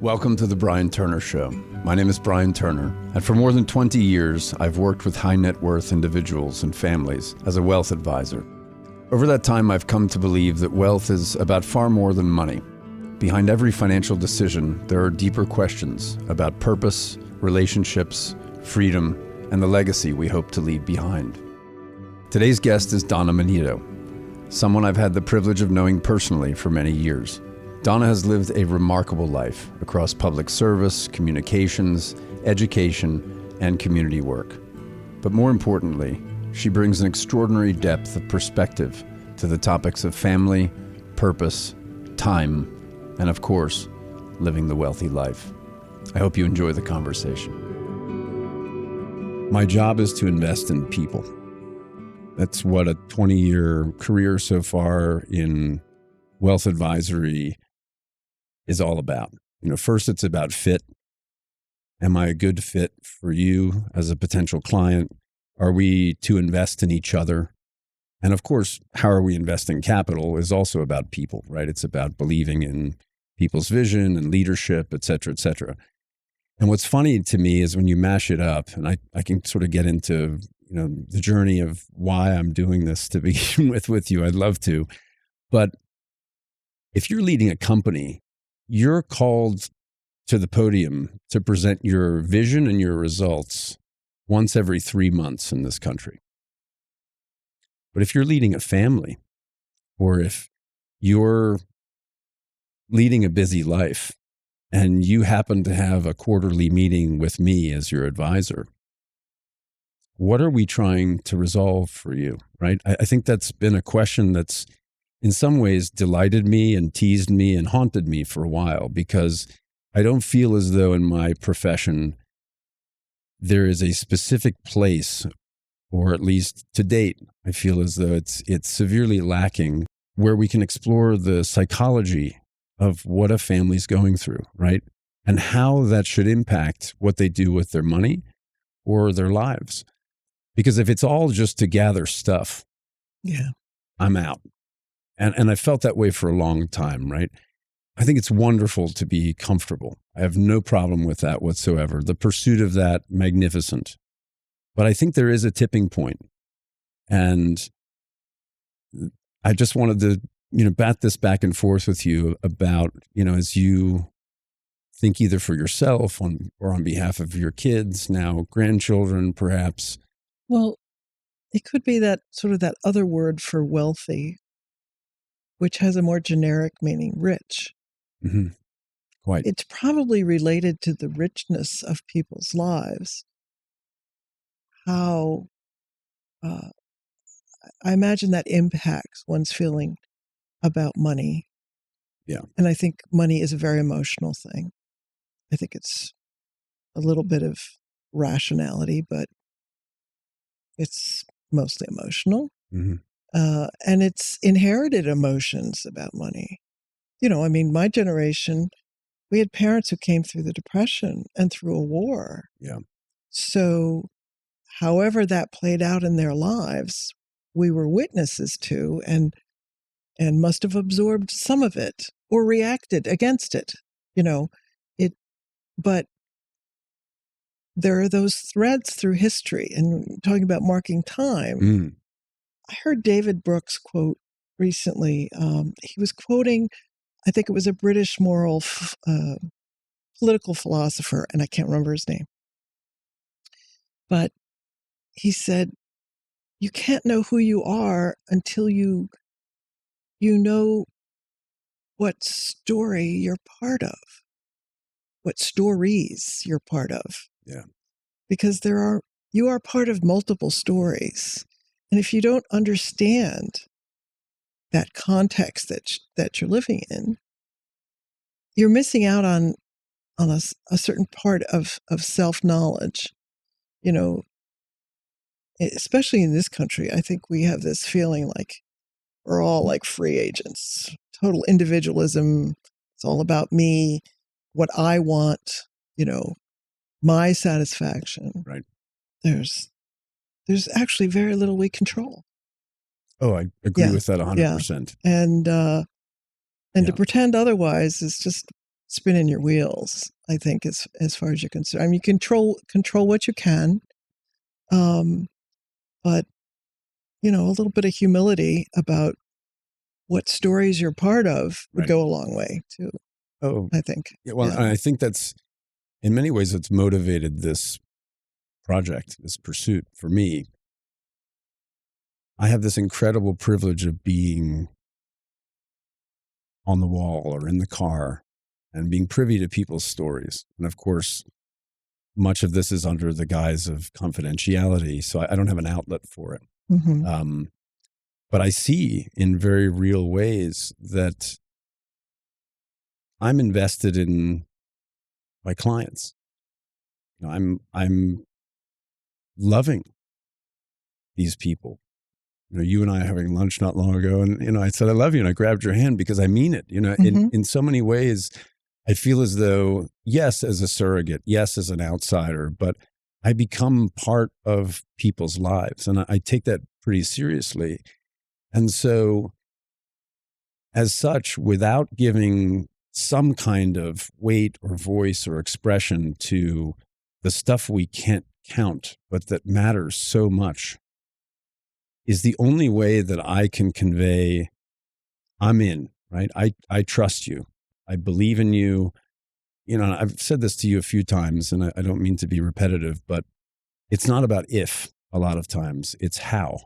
Welcome to The Brian Turner Show. My name is Brian Turner, and for more than 20 years, I've worked with high net worth individuals and families as a wealth advisor. Over that time, I've come to believe that wealth is about far more than money. Behind every financial decision, there are deeper questions about purpose, relationships, freedom, and the legacy we hope to leave behind. Today's guest is Donna Mennitto, someone I've had the privilege of knowing personally for many years. Donna has lived a remarkable life across public service, communications, education, and community work. But more importantly, she brings an extraordinary depth of perspective to the topics of family, purpose, time, and of course, living the wealthy life. I hope you enjoy the conversation. My job is to invest in people. That's what a 20-year career so far in wealth advisory is all about. First it's about fit. Am I a good fit for you as a potential client? Are we to invest in each other? And of course, how are we investing capital is also about people, right? It's about believing in people's vision and leadership, et cetera, et cetera. And what's funny to me is when you mash it up, and I can sort of get into, the journey of why I'm doing this to begin with you. I'd love to. But if you're leading a company, you're called to the podium to present your vision and your results once every 3 months in this country. But if you're leading a family, or if you're leading a busy life and you happen to have a quarterly meeting with me as your advisor, what are we trying to resolve for you, right? I think that's been a question that's in some ways delighted me and teased me and haunted me for a while, because I don't feel as though in my profession there is a specific place, or at least to date, I feel as though it's severely lacking, where we can explore the psychology of what a family's going through, right? And how that should impact what they do with their money or their lives. Because if it's all just to gather stuff, I'm out. And I felt that way for a long time, right? I think it's wonderful to be comfortable. I have no problem with that whatsoever. The pursuit of that, magnificent. But I think there is a tipping point. And I just wanted to, bat this back and forth with you about, as you think either for yourself or on behalf of your kids, now grandchildren, perhaps. Well, it could be that sort of that other word for wealthy, which has a more generic meaning, rich. Mm-hmm. Quite. It's probably related to the richness of people's lives. How I imagine that impacts one's feeling about money. Yeah. And I think money is a very emotional thing. I think it's a little bit of rationality, but it's mostly emotional. Mm-hmm. And it's inherited emotions about money. My generation, we had parents who came through the Depression and through a war. Yeah. So however that played out in their lives, we were witnesses to and must have absorbed some of it or reacted against it. But there are those threads through history, and talking about marking time. I heard David Brooks quote recently. He was quoting, I think it was a British political philosopher, and I can't remember his name. But he said, you can't know who you are until you know what story you're part of, what stories you're part of. Yeah. Because you are part of multiple stories. And if you don't understand that context that you're living in, you're missing out on a certain part of self-knowledge. Especially in this country, I think we have this feeling like we're all like free agents, total individualism. It's all about me, what I want, my satisfaction. Right. There's actually very little we control. Oh, I agree with that 100%. And to pretend otherwise is just spinning your wheels, I think, as far as you're concerned. I mean, you control what you can, but, a little bit of humility about what stories you're part of would go a long way, too. Oh, I think. Yeah, well, I think that's, in many ways, it's motivated this project, this pursuit for me. I have this incredible privilege of being on the wall or in the car and being privy to people's stories. And of course, much of this is under the guise of confidentiality, so I don't have an outlet for it. Mm-hmm. But I see in very real ways that I'm invested in my clients. I'm loving these people. You and I are having lunch not long ago, and I said I love you, and I grabbed your hand because I mean it. Mm-hmm. In so many ways, I feel as though, yes, as a surrogate, yes, as an outsider, but I become part of people's lives, and I take that pretty seriously. And so, as such, without giving some kind of weight or voice or expression to the stuff we can't count, but that matters so much, is the only way that I can convey I'm in, right? I trust you. I believe in you. I've said this to you a few times, and I don't mean to be repetitive, but it's not about if a lot of times. It's how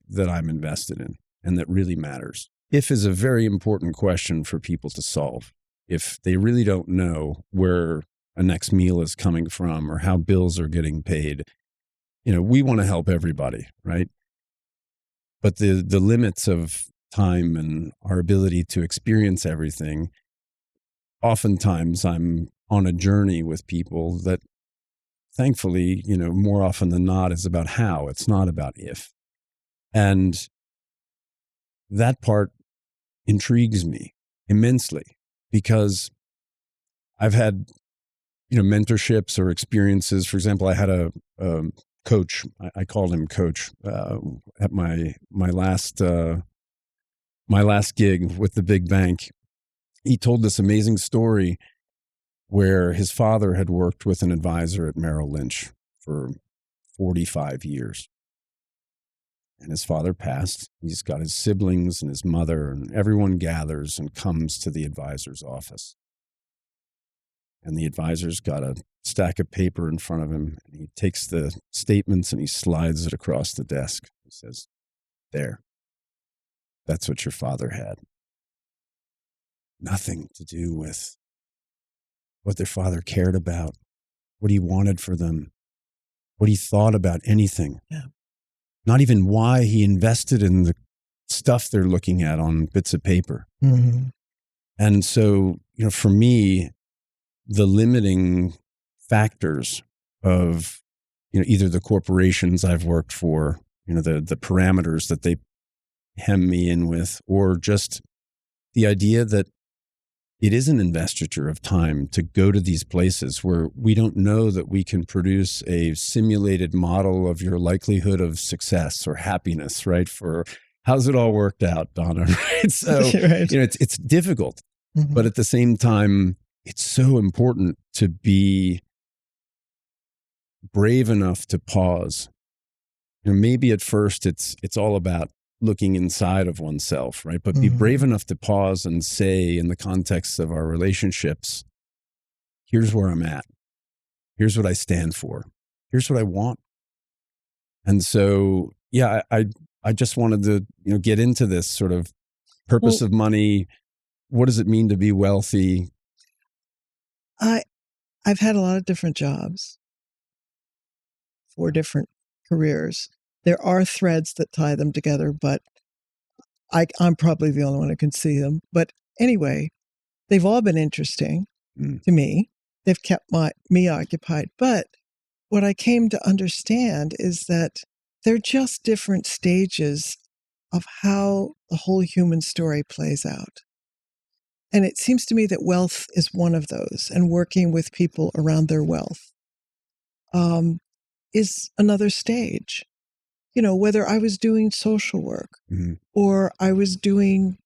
that I'm invested in and that really matters. If is a very important question for people to solve. If they really don't know where a next meal is coming from or how bills are getting paid, we want to help everybody, right? But the limits of time and our ability to experience everything, oftentimes I'm on a journey with people that thankfully, more often than not is about how. It's not about if. And that part intrigues me immensely because I've had, mentorships or experiences. For example, I had a coach. I called him coach at my last gig with the big bank. He told this amazing story where his father had worked with an advisor at Merrill Lynch for 45 years. And his father passed. He's got his siblings and his mother, and everyone gathers and comes to the advisor's office. And the advisor's got a stack of paper in front of him, and he takes the statements and he slides it across the desk. He says, "There, that's what your father had." Nothing to do with what their father cared about, what he wanted for them, what he thought about anything. Yeah. Not even why he invested in the stuff they're looking at on bits of paper. Mm-hmm. And so, for me, the limiting factors of, either the corporations I've worked for, the parameters that they hem me in with, or just the idea that it is an investiture of time to go to these places where we don't know that we can produce a simulated model of your likelihood of success or happiness, right? For how's it all worked out, Donna, right? So, Right. it's difficult, Mm-hmm. but at the same time, it's so important to be brave enough to pause. Maybe at first it's all about looking inside of oneself, right? But be brave enough to pause and say, in the context of our relationships, here's where I'm at. Here's what I stand for. Here's what I want. And so, yeah, I just wanted to, get into this sort of purpose of money. What does it mean to be wealthy? I've had a lot of different jobs, 4 different careers. There are threads that tie them together, but I'm probably the only one who can see them. But anyway, they've all been interesting to me. They've kept me occupied. But what I came to understand is that they're just different stages of how the whole human story plays out. And it seems to me that wealth is one of those, and working with people around their wealth is another stage. Whether I was doing social work or I was doing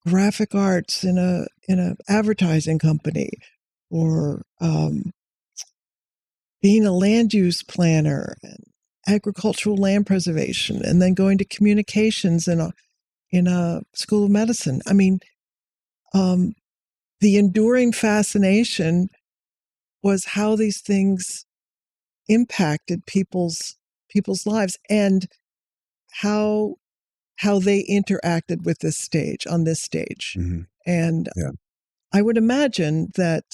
graphic arts in a advertising company, or being a land use planner and agricultural land preservation, and then going to communications in a school of medicine. I mean, the enduring fascination was how these things impacted people's lives, and how they interacted with this stage, on this stage. Mm-hmm. And Yeah. I would imagine that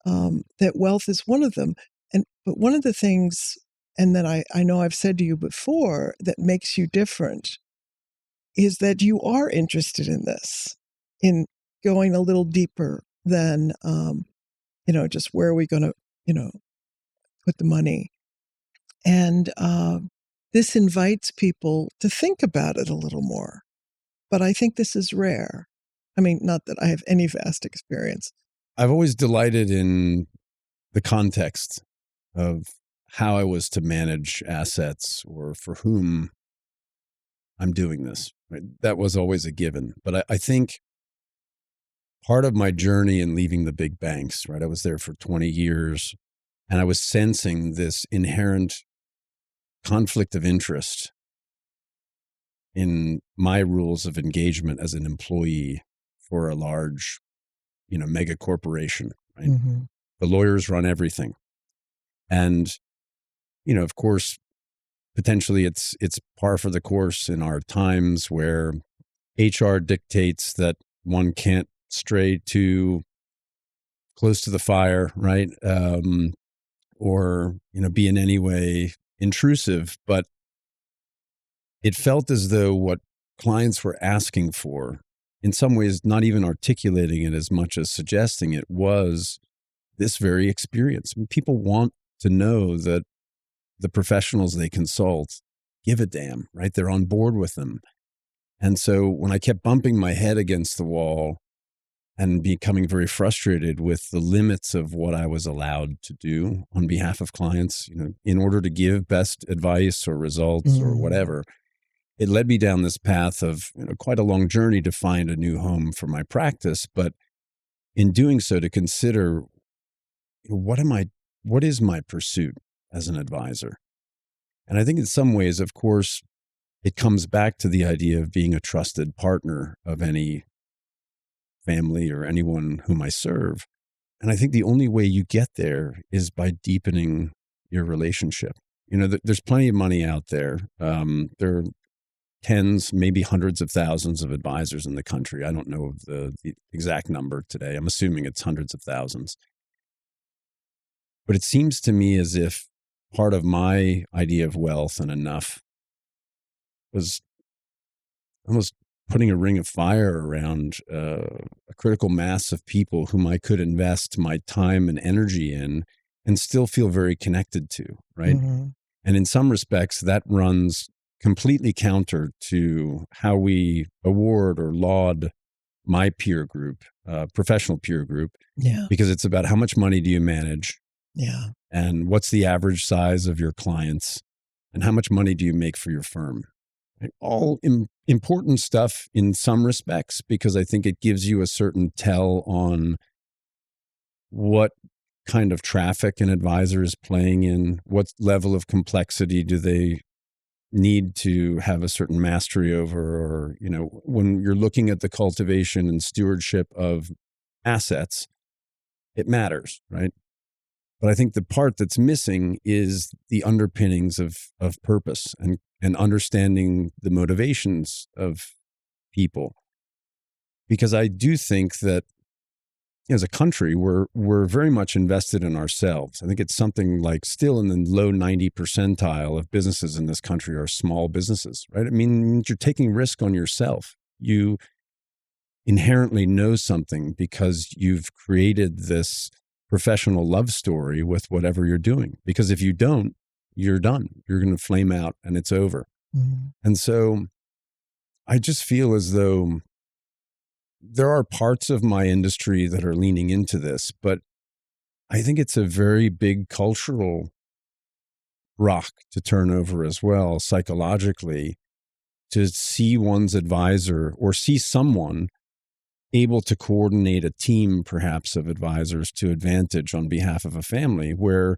that wealth is one of them. But one of the things, and that I know I've said to you before, that makes you different is that you are interested in this, in going a little deeper than just where are we going to put the money. And this invites people to think about it a little more. But I think this is rare. I mean, not that I have any vast experience. I've always delighted in the context of how I was to manage assets, or for whom I'm doing this. Right? That was always a given. But I think part of my journey in leaving the big banks, right? I was there for 20 years, and I was sensing this inherent conflict of interest in my rules of engagement as an employee for a large, mega corporation, right? Mm-hmm. The lawyers run everything. And, of course, potentially it's par for the course in our times where HR dictates that one can't stray too close to the fire, right? Or, be in any way intrusive. But it felt as though what clients were asking for, in some ways not even articulating it as much as suggesting it, was this very experience. I mean, people want to know that the professionals they consult give a damn, right? They're on board with them. And so when I kept bumping my head against the wall and becoming very frustrated with the limits of what I was allowed to do on behalf of clients, in order to give best advice or results or whatever, it led me down this path of quite a long journey to find a new home for my practice. But in doing so, to consider, what is my pursuit as an advisor? And I think in some ways, of course, it comes back to the idea of being a trusted partner of any family or anyone whom I serve. And I think the only way you get there is by deepening your relationship. There's plenty of money out there. There are tens, maybe hundreds of thousands of advisors in the country. I don't know the exact number today. I'm assuming it's hundreds of thousands. But it seems to me as if part of my idea of wealth and enough was almost putting a ring of fire around a critical mass of people whom I could invest my time and energy in and still feel very connected to, right? Mm-hmm. And in some respects, that runs completely counter to how we award or laud my peer group, professional peer group, because it's about how much money do you manage, and what's the average size of your clients, and how much money do you make for your firm. Right? All important stuff in some respects, because I think it gives you a certain tell on what kind of traffic an advisor is playing in, what level of complexity do they need to have a certain mastery over, or, when you're looking at the cultivation and stewardship of assets, it matters, right? But I think the part that's missing is the underpinnings of purpose and understanding the motivations of people. Because I do think that as a country, we're very much invested in ourselves. I think it's something like still in the low 90 percentile of businesses in this country are small businesses, right? I mean, you're taking risk on yourself. You inherently know something because you've created this professional love story with whatever you're doing. Because if you don't, you're done. You're going to flame out and it's over. Mm-hmm. And so I just feel as though there are parts of my industry that are leaning into this, but I think it's a very big cultural rock to turn over as well, psychologically, to see one's advisor or see someone able to coordinate a team, perhaps, of advisors to advantage on behalf of a family where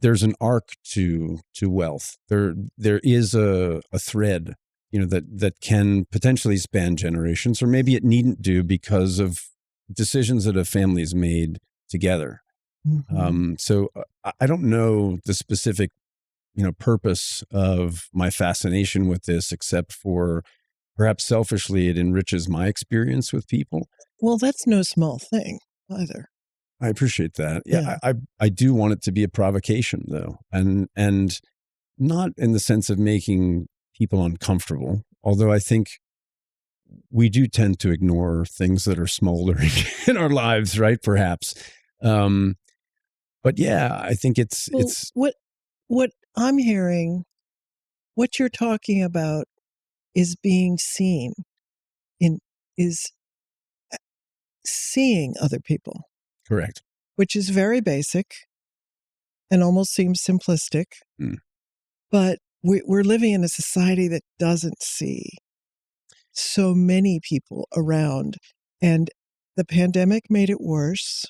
there's an arc to wealth. There is a thread, that can potentially span generations, or maybe it needn't do because of decisions that a family's made together. Mm-hmm. So I don't know the specific, purpose of my fascination with this, except for perhaps selfishly, it enriches my experience with people. Well, that's no small thing either. I appreciate that. Yeah. I do want it to be a provocation, though, and not in the sense of making people uncomfortable, although I think we do tend to ignore things that are smoldering in our lives, right? Perhaps. But yeah, I think it's what I'm hearing, what you're talking about is being seen is seeing other people, correct. which is very basic and almost seems simplistic. Mm. But we're living in a society that doesn't see so many people around. And the pandemic made it worse.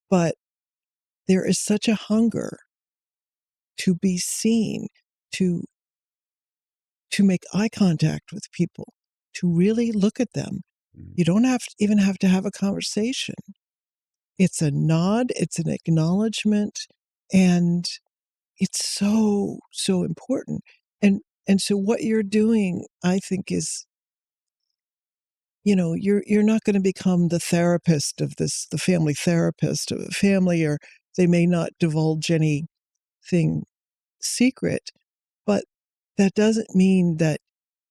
But there is such a hunger to be seen, to make eye contact with people, to really look at them. You don't even have to have a conversation. It's a nod, it's an acknowledgement, and it's so, so important. And so what you're doing, I think, is, you're not going to become the therapist of this, the family therapist of a family, or they may not divulge anything secret, but that doesn't mean that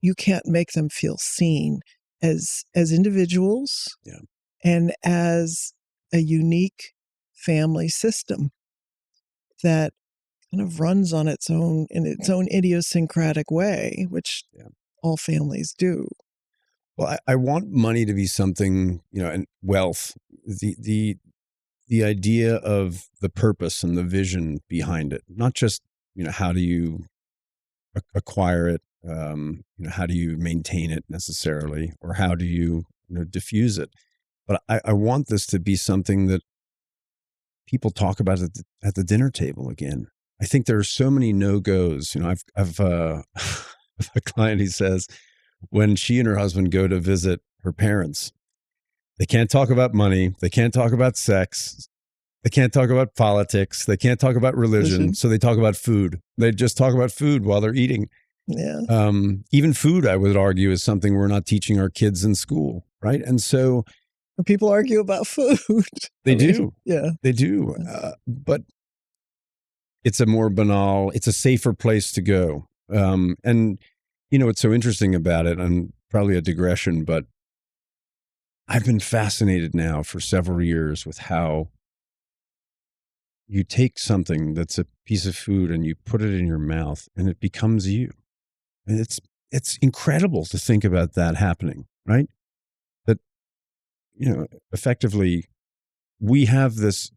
you can't make them feel seen as individuals, Yeah. and as a unique family system that kind of runs on its own in its own idiosyncratic way, which all families do. Well, I want money to be something, and wealth, the idea of the purpose and the vision behind it, not just, how do you acquire it, how do you maintain it necessarily, or how do you, diffuse it. But I want this to be something that people talk about at the dinner table again. I think there are so many no-goes. I've a client who says when she and her husband go to visit her parents, they can't talk about money, they can't talk about sex, they can't talk about politics, they can't talk about religion, so they talk about food. They just talk about food while they're eating. Yeah. Even food, I would argue, is something we're not teaching our kids in school, right? And so people argue about food. They do. Yeah. They do. But it's a more banal, it's a safer place to go. And, what's so interesting about it, and probably a digression, but I've been fascinated now for several years with how you take something that's a piece of food and you put it in your mouth and it becomes you. And it's incredible to think about that happening, right? That, effectively we have this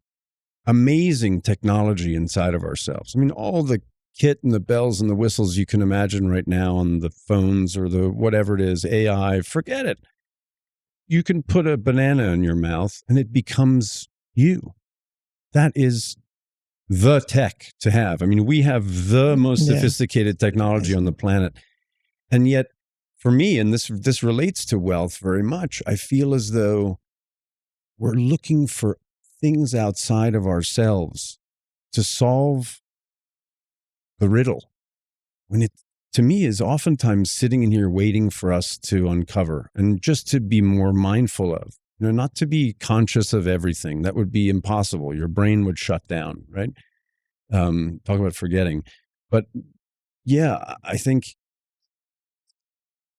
amazing technology inside of ourselves. I mean, all the kit and the bells and the whistles you can imagine right now on the phones or the whatever it is, AI, forget it. You can put a banana in your mouth and it becomes you. That is the tech to have. I mean, we have the most sophisticated technology on the planet. And yet, for me, and this relates to wealth very much, I feel as though we're looking for things outside of ourselves to solve the riddle, when it, to me, is oftentimes sitting in here waiting for us to uncover and just to be more mindful of, not to be conscious of everything. That would be impossible. Your brain would shut down, right? Talk about forgetting. But yeah, I think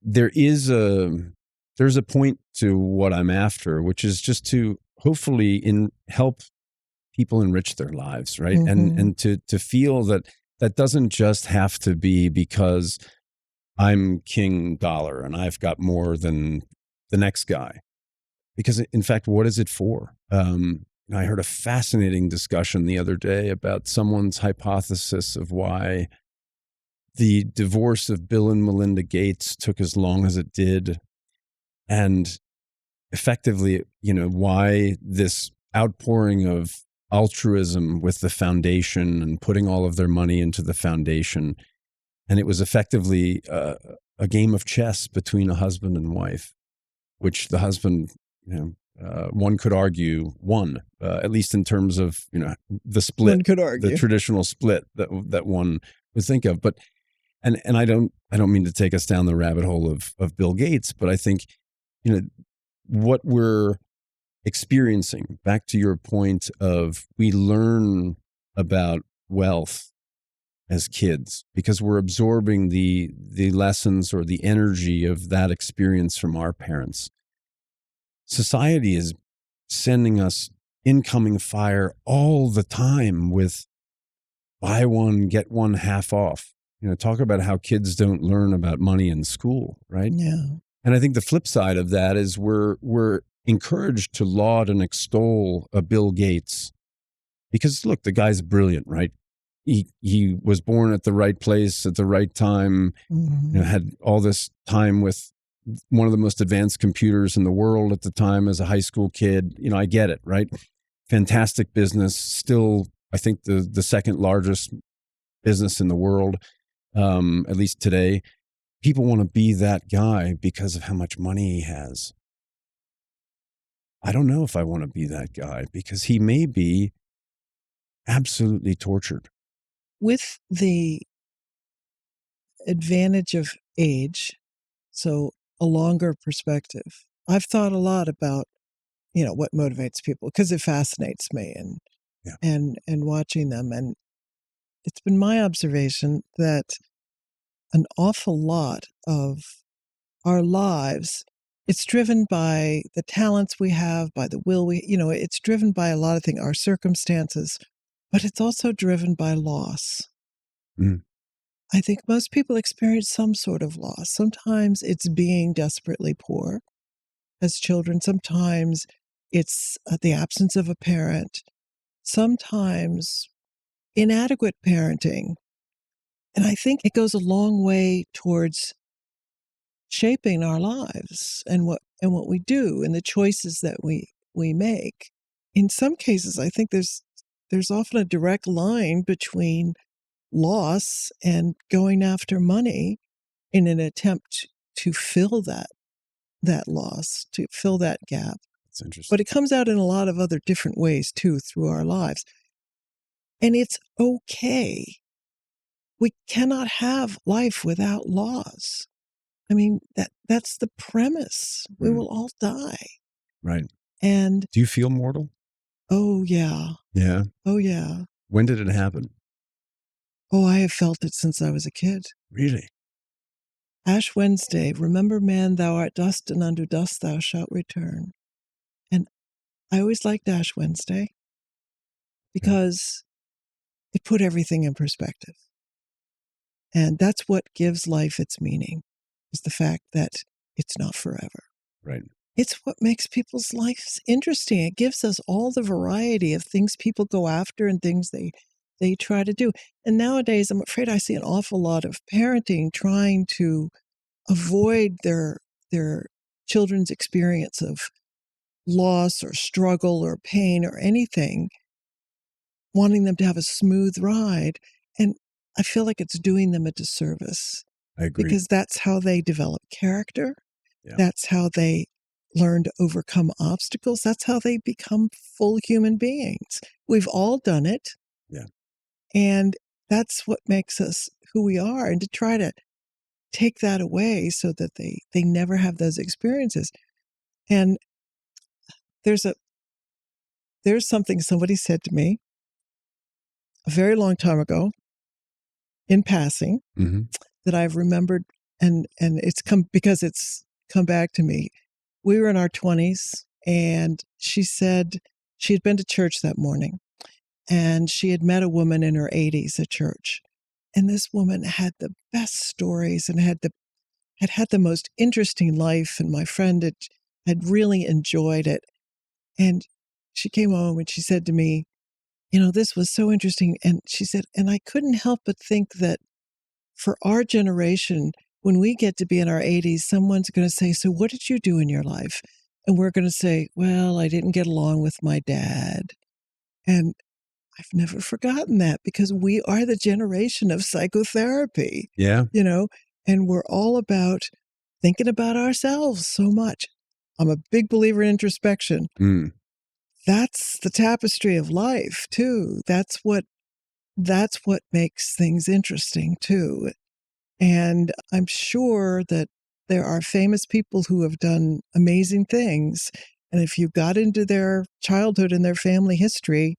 there's a point to what I'm after, which is just to hopefully help people enrich their lives, right? Mm-hmm. And to feel that doesn't just have to be because I'm king dollar and I've got more than the next guy. Because in fact, what is it for? I heard a fascinating discussion the other day about someone's hypothesis of why the divorce of Bill and Melinda Gates took as long as it did. And effectively, why this outpouring of altruism with the foundation and putting all of their money into the foundation. And it was effectively a game of chess between a husband and wife, which the husband, one could argue won, at least in terms of, the split, One could argue. the traditional split that one would think of. But, and I don't mean to take us down the rabbit hole of Bill Gates, but I think, what we're experiencing, back to your point of, we learn about wealth as kids because we're absorbing the lessons or the energy of that experience from our parents. Society is sending us incoming fire all the time with buy one, get one half off. Talk about how kids don't learn about money in school, right? Yeah. And I think the flip side of that is we're encouraged to laud and extol a Bill Gates because, look, the guy's brilliant, right? He was born at the right place at the right time, Mm-hmm. had all this time with one of the most advanced computers in the world at the time as a high school kid. I get it, right? Fantastic business, still, I think the second largest business in the world, at least today. People want to be that guy because of how much money he has. I don't know if I want to be that guy because he may be absolutely tortured. With the advantage of age, so a longer perspective, I've thought a lot about, what motivates people because it fascinates me and watching them. And it's been my observation that an awful lot of our lives, it's driven by the talents we have, by the will it's driven by a lot of things, our circumstances, but it's also driven by loss. Mm. I think most people experience some sort of loss. Sometimes it's being desperately poor as children. Sometimes it's the absence of a parent. Sometimes inadequate parenting. And I think it goes a long way towards shaping our lives and what we do and the choices that we make. In some cases, I think there's often a direct line between loss and going after money in an attempt to fill that loss, to fill that gap. That's interesting. But it comes out in a lot of other different ways too through our lives. And it's okay. We cannot have life without loss. I mean, that's the premise. We will all die. Right. And do you feel mortal? Oh, yeah. Yeah. Oh, yeah. When did it happen? Oh, I have felt it since I was a kid. Really? Ash Wednesday, remember, man, thou art dust, and unto dust thou shalt return. And I always liked Ash Wednesday because it put everything in perspective. And that's what gives life its meaning, is the fact that it's not forever. Right. It's what makes people's lives interesting. It gives us all the variety of things people go after and things they try to do. And nowadays, I'm afraid I see an awful lot of parenting trying to avoid their children's experience of loss or struggle or pain or anything, wanting them to have a smooth ride. And I feel like it's doing them a disservice. I agree. Because that's how they develop character. Yeah. That's how they learn to overcome obstacles. That's how they become full human beings. We've all done it. Yeah. And that's what makes us who we are. And to try to take that away so that they never have those experiences. And there's something somebody said to me a very long time ago in passing that I've remembered, and it's come back to me. We were in our 20s, and she said she had been to church that morning, and she had met a woman in her 80s at church. And this woman had the best stories and had the most interesting life, and my friend had really enjoyed it. And she came home and she said to me, this was so interesting. And she said, and I couldn't help but think that for our generation, when we get to be in our 80s, someone's going to say, so what did you do in your life? And we're going to say, well, I didn't get along with my dad. And I've never forgotten that because we are the generation of psychotherapy, Yeah. and we're all about thinking about ourselves so much. I'm a big believer in introspection. Mm. That's the tapestry of life, too. That's what makes things interesting, too. And I'm sure that there are famous people who have done amazing things. And if you got into their childhood and their family history,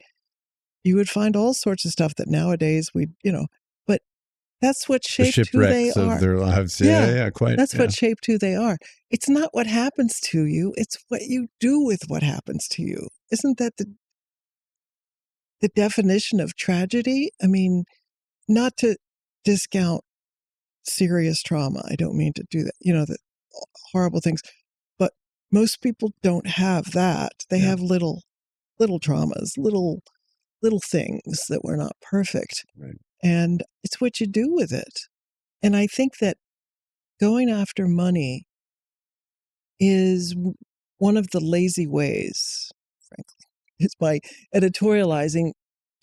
you would find all sorts of stuff that nowadays but that's what The shaped who they shipwrecks of are. their lives. Yeah, Yeah, quite. that's Yeah. what shaped who they are. It's not what happens to you, it's what you do with what happens to you. Isn't that the definition of tragedy? I mean, not to discount serious trauma. I don't mean to do that, the horrible things. But most people don't have that. They Yeah. have little traumas, little things that were not perfect. Right. And it's what you do with it. And I think that going after money is one of the lazy ways, frankly. It's by editorializing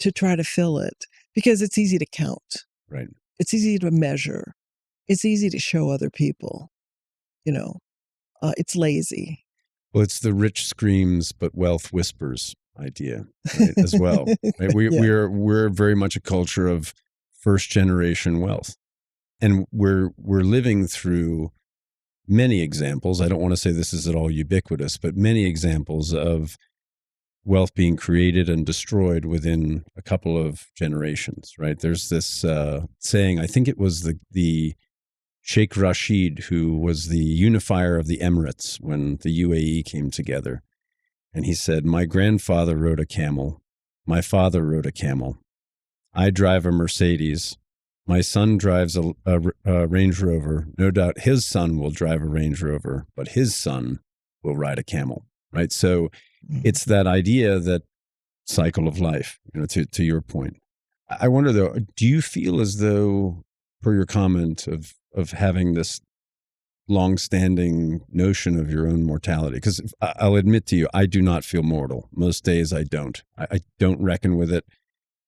to try to fill it because it's easy to count. Right. It's easy to measure. It's easy to show other people, it's lazy. Well, it's the rich screams, but wealth whispers idea, right, as well. Right? We're very much a culture of first generation wealth. And we're living through many examples. I don't want to say this is at all ubiquitous, but many examples of wealth being created and destroyed within a couple of generations, right? There's this saying, I think it was the Sheikh Rashid, who was the unifier of the Emirates when the UAE came together. And he said, my grandfather rode a camel. My father rode a camel. I drive a Mercedes. My son drives a Range Rover. No doubt his son will drive a Range Rover, but his son will ride a camel, right? So it's that idea, that cycle of life, to your point. I wonder, though, do you feel as though, per your comment of having this long-standing notion of your own mortality, because I'll admit to you, I do not feel mortal. Most days I don't. I don't reckon with it.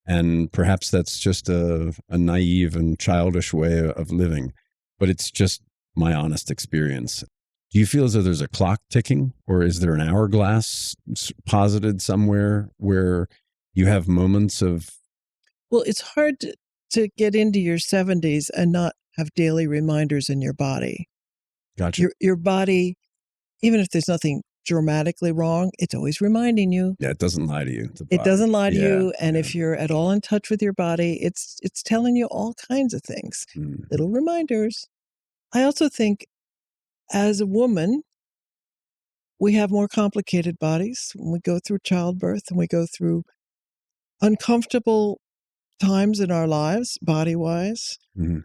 And perhaps that's just a naive and childish way of living, but it's just my honest experience. Do you feel as though there's a clock ticking, or is there an hourglass posited somewhere where you have moments of... Well, it's hard to get into your 70s and not have daily reminders in your body. Gotcha. Your body, even if there's nothing dramatically wrong, it's always reminding you. Yeah, it doesn't lie to you. It doesn't lie to you. And if you're at all in touch with your body, it's telling you all kinds of things, little reminders. I also think as a woman, we have more complicated bodies when we go through childbirth and we go through uncomfortable times in our lives, body-wise. Mm-hmm.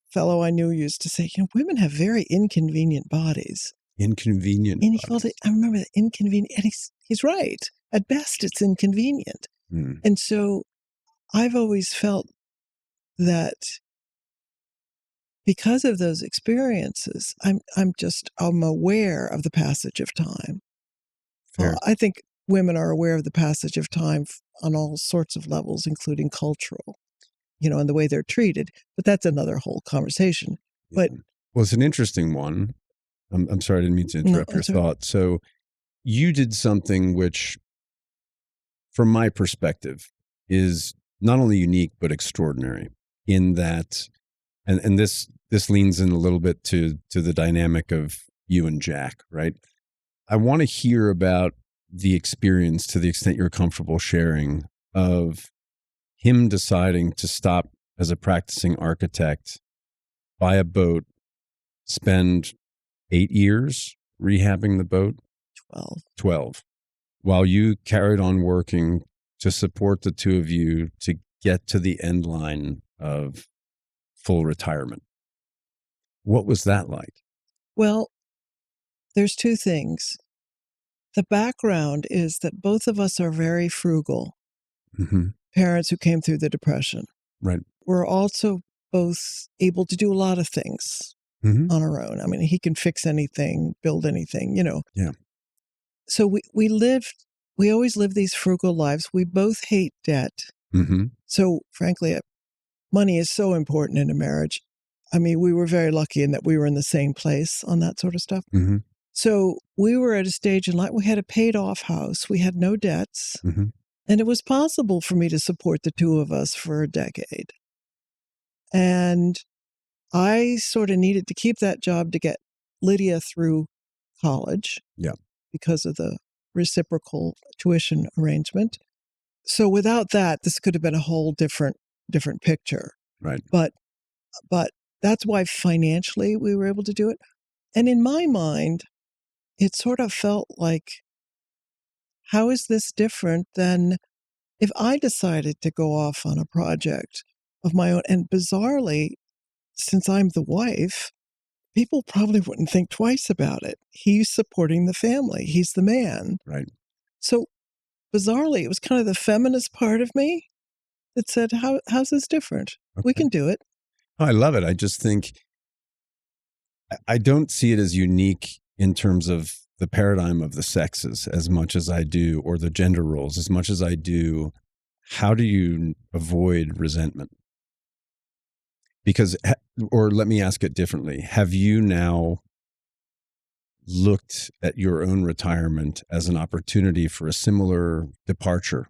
Fellow I knew used to say, women have very inconvenient bodies. Inconvenient. And he called it, I remember the inconvenient, and he's right. At best, it's inconvenient. And so I've always felt that because of those experiences, I'm aware of the passage of time. I think women are aware of the passage of time on all sorts of levels, including cultural, and the way they're treated. But that's another whole conversation. But well, it's an interesting one. I'm sorry, I didn't mean to interrupt your thought. So you did something which, from my perspective, is not only unique but extraordinary in that, and this leans in a little bit to the dynamic of you and Jack, right? I want to hear about the experience, to the extent you're comfortable sharing, of him deciding to stop as a practicing architect, buy a boat, spend 8 years rehabbing the boat? 12. While you carried on working to support the two of you to get to the end line of full retirement. What was that like? Well, there's two things. The background is that both of us are very frugal. Mm-hmm. Parents who came through the Depression. Right. We're also both able to do a lot of things. Mm-hmm. on our own. I mean, he can fix anything, build anything, Yeah. So we always live these frugal lives. We both hate debt. Mm-hmm. So frankly, money is so important in a marriage. I mean, we were very lucky in that we were in the same place on that sort of stuff. Mm-hmm. So we were at a stage in life, we had a paid off house, we had no debts, Mm-hmm. and it was possible for me to support the two of us for a decade. And I sort of needed to keep that job to get Lydia through college. Yeah. Because of the reciprocal tuition arrangement. So without that, this could have been a whole different picture. Right. But that's why financially we were able to do it. And in my mind, it sort of felt like, how is this different than if I decided to go off on a project of my own? And bizarrely, since I'm the wife, people probably wouldn't think twice about it. He's supporting the family. He's the man. Right. So bizarrely, it was kind of the feminist part of me that said, how's this different? Okay. We can do it. Oh, I love it. I just think I don't see it as unique in terms of the paradigm of the sexes as much as I do, or the gender roles as much as I do. How do you avoid resentment? Because, or let me ask it differently. Have you now looked at your own retirement as an opportunity for a similar departure,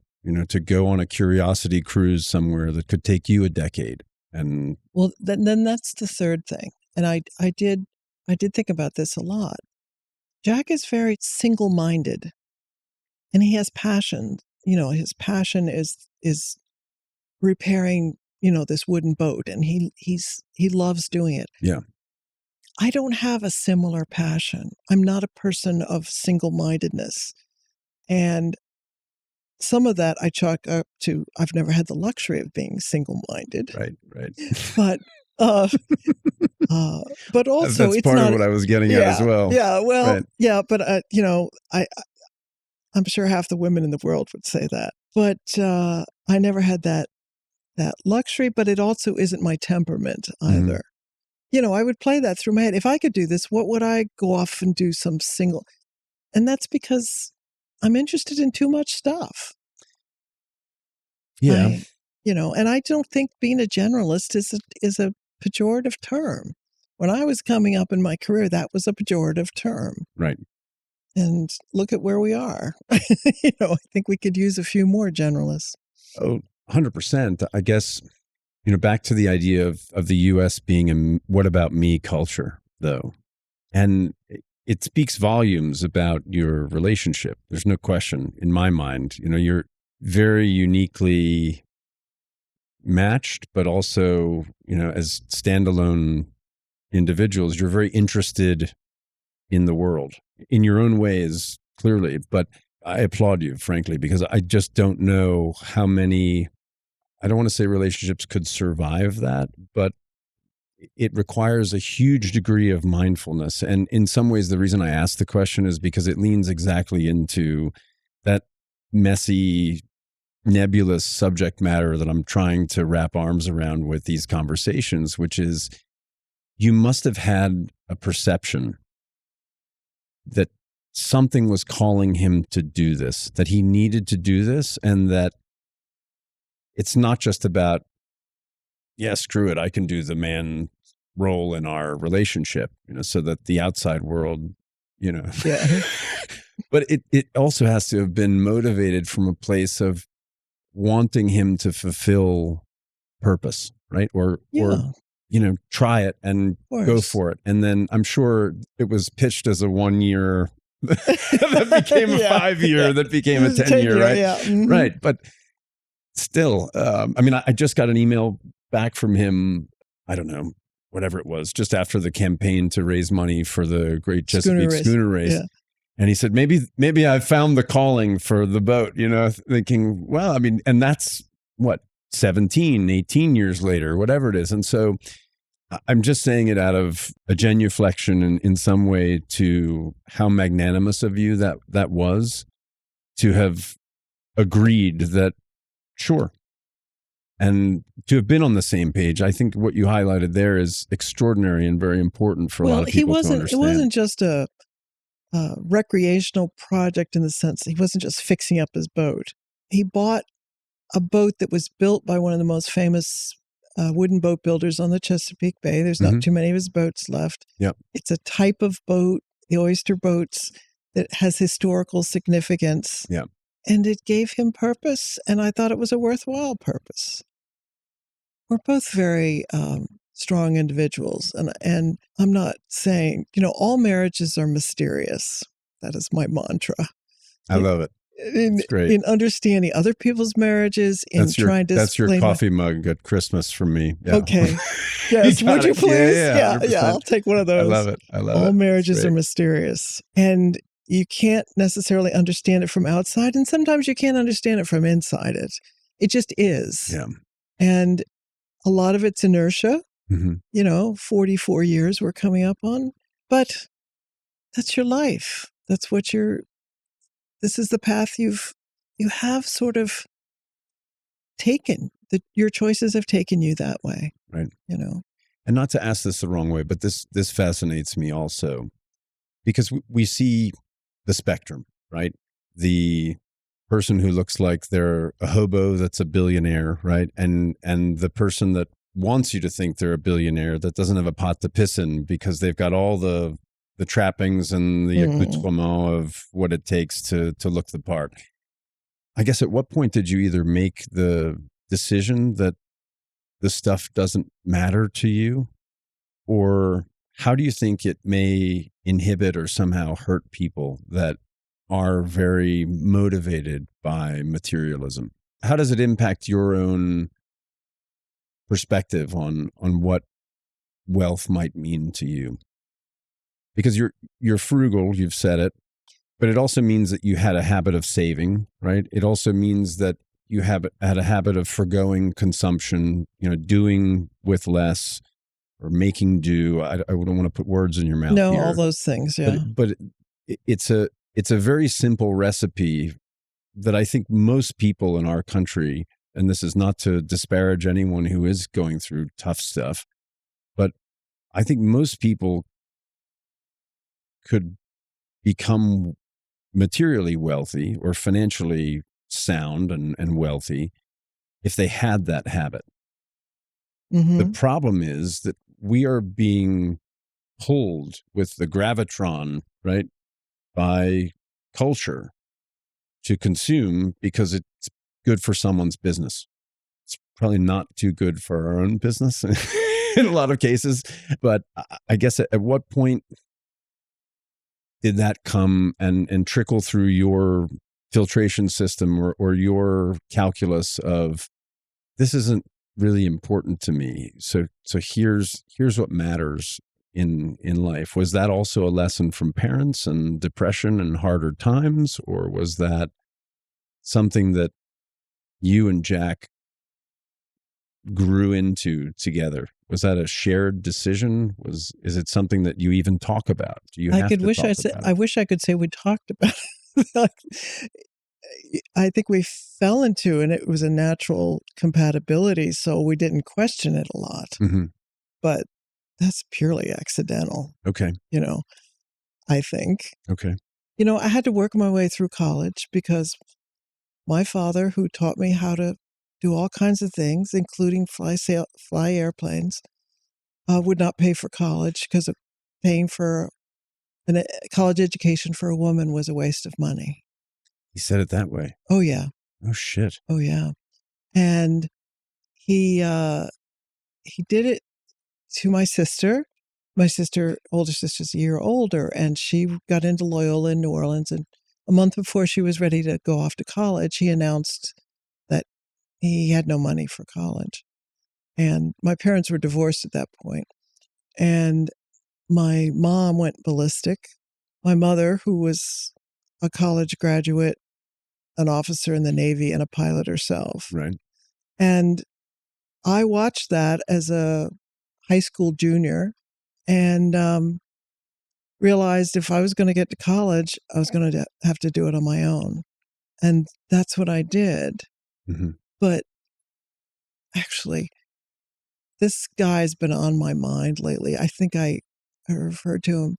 to go on a curiosity cruise somewhere that could take you a decade? And well, then that's the third thing. And I did think about this a lot. Jack is very single-minded, and he has passion. His passion is repairing, this wooden boat, and he loves doing it. Yeah. I don't have a similar passion. I'm not a person of single-mindedness. And some of that I chalk up to I've never had the luxury of being single-minded. Right. But but also that's it's part not of what I was getting at as well. Yeah, well, right. Yeah, but I'm sure half the women in the world would say that. But I never had that luxury, but it also isn't my temperament either. Mm-hmm. I would play that through my head. If I could do this, what would I go off and do some single? And that's because I'm interested in too much stuff. Yeah. And I don't think being a generalist is a pejorative term. When I was coming up in my career, that was a pejorative term. Right. And look at where we are. I think we could use a few more generalists. Oh, 100%. I guess, back to the idea of the U.S. being a what about me culture, though. And it speaks volumes about your relationship. There's no question in my mind. You're very uniquely matched, but also, as standalone individuals, you're very interested in the world in your own ways, clearly. But I applaud you, frankly, because I just don't know how many, I don't want to say relationships could survive that, but it requires a huge degree of mindfulness. And in some ways, the reason I asked the question is because it leans exactly into that messy, nebulous subject matter that I'm trying to wrap arms around with these conversations, which is you must have had a perception that something was calling him to do this, that he needed to do this, and that it's not just about, yeah, screw it, I can do the man role in our relationship, so that the outside world, Yeah. But it also has to have been motivated from a place of wanting him to fulfill purpose, right? Or try it and go for it. And then I'm sure it was pitched as a 1 year that became a 5 year, that became a 10 year, right? Yeah. Mm-hmm. Right. But still, I just got an email back from him, I don't know, whatever it was, just after the campaign to raise money for the Great Chesapeake Schooner Race. Yeah. And he said, maybe I found the calling for the boat, thinking, well, and that's what, 17, 18 years later, whatever it is. And so I'm just saying it out of a genuflection in some way to how magnanimous of you that was to have agreed that, sure, And to have been on the same page, I think what you highlighted there is extraordinary and very important for a lot of people to understand. It wasn't just a recreational project in the sense that he wasn't just fixing up his boat. He bought a boat that was built by one of the most famous wooden boat builders on the Chesapeake Bay. There's not too many of his boats left. Yep. It's a type of boat, the oyster boats, that has historical significance. Yep. And it gave him purpose, and I thought it was a worthwhile purpose. We're both very strong individuals, and I'm not saying, all marriages are mysterious. That is my mantra. I love it. It's great. In understanding other people's marriages, trying to that's your coffee mug at Christmas from me. Yeah. Okay. Yes. Would you please? Yeah, I'll take one of those. I love it. All marriages are mysterious. And you can't necessarily understand it from outside. And sometimes you can't understand it from inside it. It just is. Yeah. And a lot of it's inertia. 44 years we're coming up on. But that's your life. That's what this is the path you have sort of taken. Your choices have taken you that way. Right. And not to ask this the wrong way, but this fascinates me also because we see the spectrum, right? The person who looks like they're a hobo that's a billionaire, right? And the person that wants you to think they're a billionaire that doesn't have a pot to piss in because they've got all the trappings and the accoutrement of what it takes to look the part. I guess at what point did you either make the decision that the stuff doesn't matter to you, or how do you think it may inhibit or somehow hurt people that are very motivated by materialism? How does it impact your own perspective on what wealth might mean to you? Because you're frugal, you've said it, but it also means that you had a habit of saving, right? It also means that you had a habit of forgoing consumption, doing with less or making do. I don't want to put words in your mouth. No, here. all those things, yeah. But it's a very simple recipe that I think most people in our country, and this is not to disparage anyone who is going through tough stuff, but I think most people could become materially wealthy or financially sound and wealthy if they had that habit. The problem is that we are being pulled with the gravitron, right, by culture to consume because it's good for someone's business. It's probably not too good for our own business in a lot of cases. But I guess at what point did that come and trickle through your filtration system or your calculus of this isn't really important to me? So here's what matters in life. Was that also a lesson from parents and depression and harder times, or was that something that you and Jack grew into together? Was that a shared decision? Is it something that you even talk about? Do you have to talk about it? I wish I could say we talked about it. I think we fell into, and it was a natural compatibility, so we didn't question it a lot. But that's purely accidental. Okay. I think. Okay. I had to work my way through college because my father, who taught me how to do all kinds of things, including fly airplanes, would not pay for college because paying for a college education for a woman was a waste of money. He said it that way. Oh, yeah. Oh, shit. Oh, yeah. And he did it to my sister. My older sister's a year older, and she got into Loyola in New Orleans. And a month before she was ready to go off to college, he announced that he had no money for college. And my parents were divorced at that point. And my mom went ballistic. My mother, who was a college graduate, an officer in the Navy, and a pilot herself. Right. And I watched that as a high school junior and realized if I was going to get to college, I was going to have to do it on my own. And that's what I did. But actually, this guy's been on my mind lately. I think I referred to him.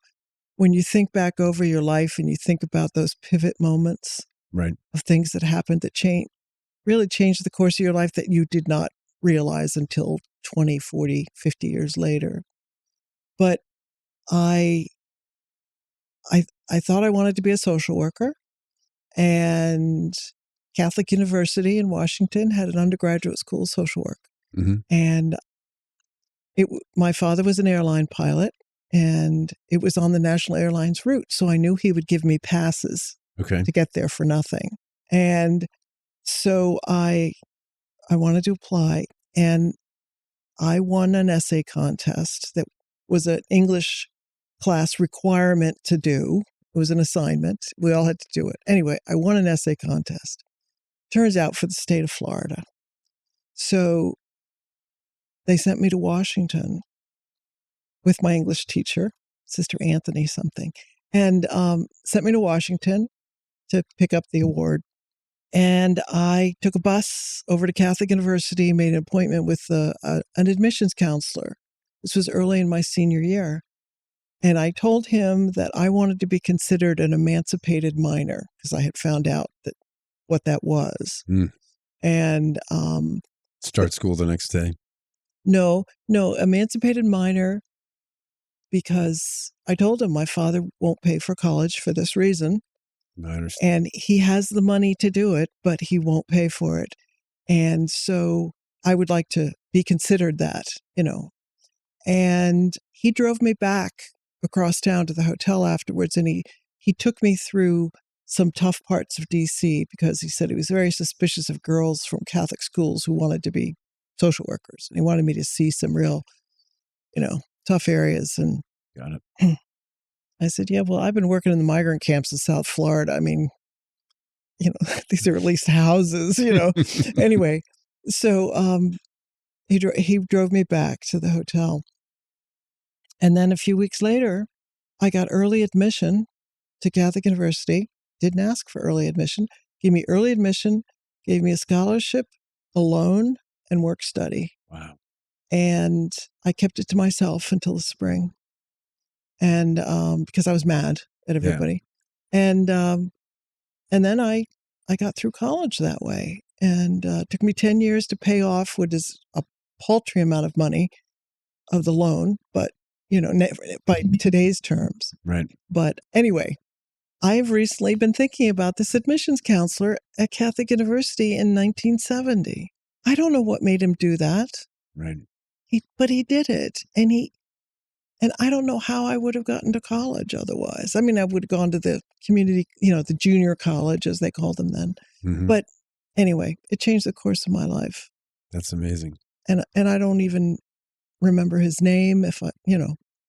When you think back over your life and you think about those pivot moments Right. of things that happened that really changed the course of your life that you did not realize until 20, 40, 50 years later. But I I thought I wanted to be a social worker, and Catholic University in Washington had an undergraduate school of social work. Mm-hmm. And my father was an airline pilot, and it was on the National Airlines route. So I knew he would give me passes to get there for nothing. And so I wanted to apply, and I won an essay contest that was an English class requirement to do. It was an assignment. We all had to do it. Anyway, I won an essay contest. Turns out for the state of Florida. So they sent me to Washington with my English teacher, Sister Anthony something, and sent me to Washington to pick up the award. And I took a bus over to Catholic University, made an appointment with an admissions counselor. This was early in my senior year. And I told him that I wanted to be considered an emancipated minor because I had found out what that was. Mm. And start school the next day. No, emancipated minor, because I told him my father won't pay for college for this reason. I understand. And he has the money to do it, but he won't pay for it. And so I would like to be considered that, And he drove me back across town to the hotel afterwards, and he took me through some tough parts of D.C. because he said he was very suspicious of girls from Catholic schools who wanted to be social workers. And he wanted me to see some real, tough areas. And got it. I said, yeah, well, I've been working in the migrant camps in South Florida. I mean, these are at least houses, Anyway, so he drove me back to the hotel. And then a few weeks later, I got early admission to Catholic University. Didn't ask for early admission. Gave me early admission, gave me a scholarship, a loan, and work study. Wow. And I kept it to myself until the spring. And because I was mad at everybody. Yeah. And then I got through college that way. And it took me 10 years to pay off what is a paltry amount of money of the loan, but, by today's terms. Right. But anyway, I've recently been thinking about this admissions counselor at Catholic University in 1970. I don't know what made him do that. Right. But he did it. And I don't know how I would have gotten to college otherwise. I mean, I would have gone to the community, the junior college, as they called them then. Mm-hmm. But anyway, it changed the course of my life. That's amazing. And I don't even remember his name, if I,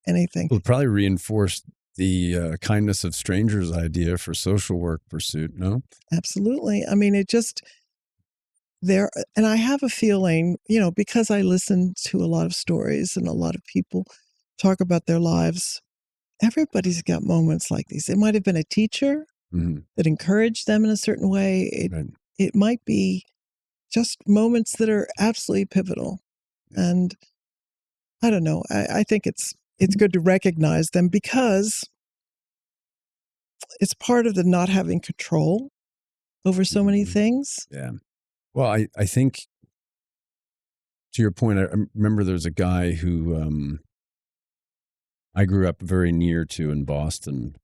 anything. Well, it probably reinforced the kindness of strangers idea for social work pursuit, no? Absolutely. I mean, it just... and I have a feeling, because I listen to a lot of stories and a lot of people talk about their lives, everybody's got moments like these. It might have been a teacher that encouraged them in a certain way. It might be just moments that are absolutely pivotal. And I don't know. I think it's good to recognize them because it's part of the not having control over so many things. Yeah. Well, I think, to your point, I remember there's a guy who I grew up very near to in Boston,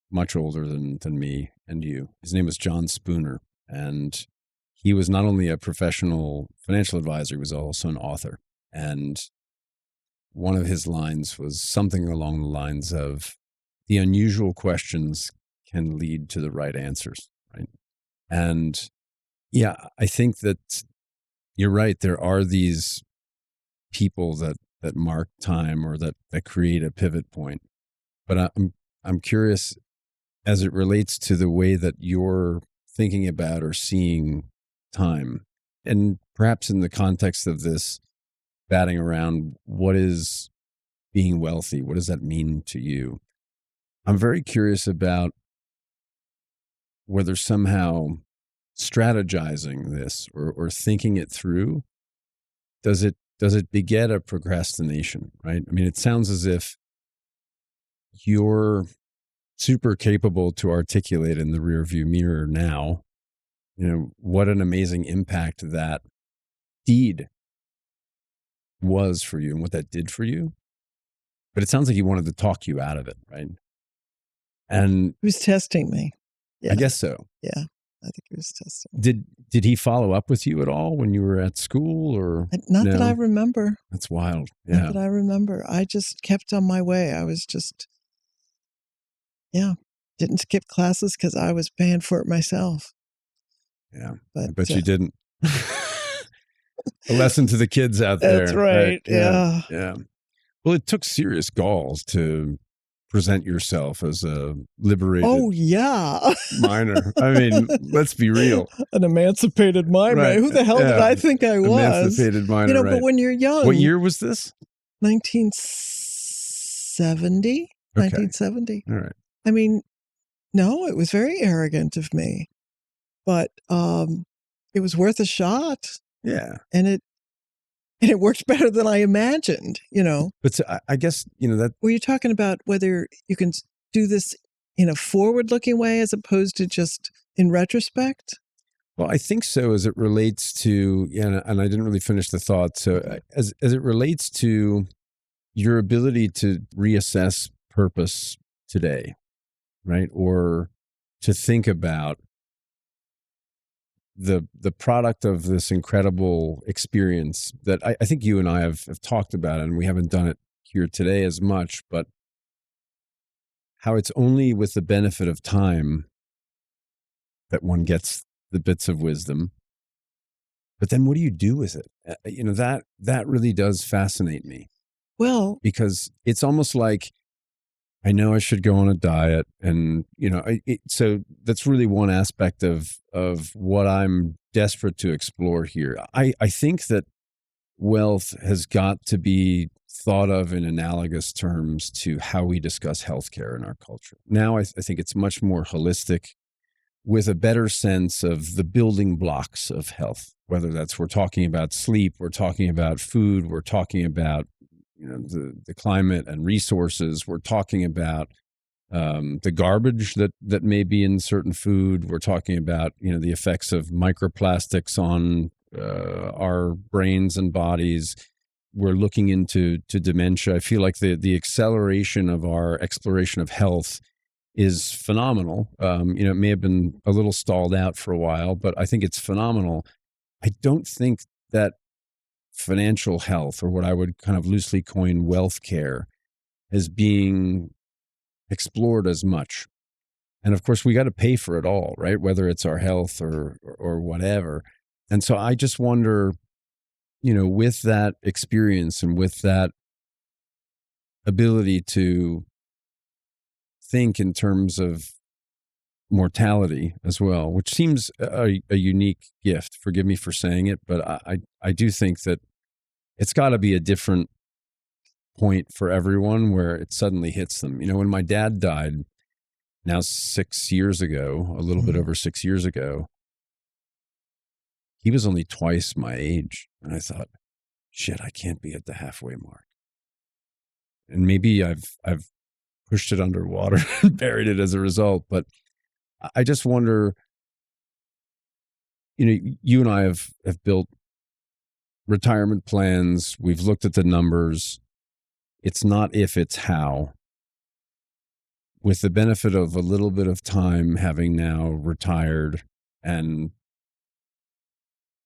much older than me and you. His name was John Spooner, and he was not only a professional financial advisor, he was also an author. And one of his lines was something along the lines of, the unusual questions can lead to the right answers, right? And yeah, I think that you're right. There are these people that mark time or that create a pivot point. But I'm curious, as it relates to the way that you're thinking about or seeing time, and perhaps in the context of this batting around, what is being wealthy? What does that mean to you? I'm very curious about whether somehow strategizing this or thinking it through does it beget a procrastination, right? I mean, it sounds as if you're super capable to articulate in the rearview mirror now, what an amazing impact that deed was for you and what that did for you. But it sounds like he wanted to talk you out of it, right? And He was testing me. Yeah. I guess so. Yeah. I think he was testing me. Did he follow up with you at all when you were at school, or Not that I remember. That's wild. Yeah. Not that I remember. I just kept on my way. I was just, didn't skip classes because I was paying for it myself. Yeah. But, I bet you didn't. A lesson to the kids out there. That's right. Yeah. Yeah. Well, it took serious galls to present yourself as a liberated minor. I mean, let's be real. An emancipated minor. Right. Who the hell did I think I was? Emancipated minor, right. But when you're young. What year was this? 1970. Okay. 1970. All right. I mean, no, it was very arrogant of me. But it was worth a shot. Yeah. And it worked better than I imagined, But I guess, that. Were you talking about whether you can do this in a forward-looking way as opposed to just in retrospect? Well, I think so, as it relates to, and I didn't really finish the thought. So as it relates to your ability to reassess purpose today, right? Or to think about the product of this incredible experience that I think you and I have talked about, and we haven't done it here today as much, but how it's only with the benefit of time that one gets the bits of wisdom. But then what do you do with it? That really does fascinate me. Well, because it's almost like, I know I should go on a diet, and so that's really one aspect of what I'm desperate to explore here. I think that wealth has got to be thought of in analogous terms to how we discuss healthcare in our culture. Now I think it's much more holistic, with a better sense of the building blocks of health, whether that's we're talking about sleep, we're talking about food, we're talking about the climate and resources. We're talking about the garbage that may be in certain food. We're talking about the effects of microplastics on our brains and bodies. We're looking into dementia. I feel like the acceleration of our exploration of health is phenomenal. It may have been a little stalled out for a while, but I think it's phenomenal. I don't think that financial health, or what I would kind of loosely coin wealth care, is being explored as much. And of course, we got to pay for it all, right? Whether it's our health or whatever. And so I just wonder, with that experience and with that ability to think in terms of mortality as well, which seems a unique gift. Forgive me for saying it, but I do think that it's got to be a different point for everyone where it suddenly hits them. When my dad died now 6 years ago, a little bit over 6 years ago, he was only twice my age. And I thought, shit, I can't be at the halfway mark. And maybe I've pushed it underwater and buried it as a result, but I just wonder, you and I have built retirement plans. We've looked at the numbers. It's not if, it's how. With the benefit of a little bit of time, having now retired, and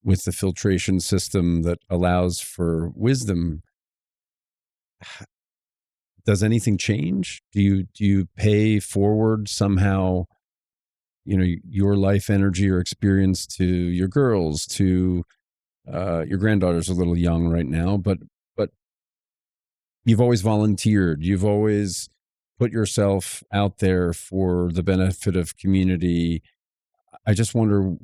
with the filtration system that allows for wisdom, does anything change? Do you pay forward somehow your life energy or experience to your girls, to your granddaughter's a little young right now, but you've always volunteered. You've always put yourself out there for the benefit of community. I just wonder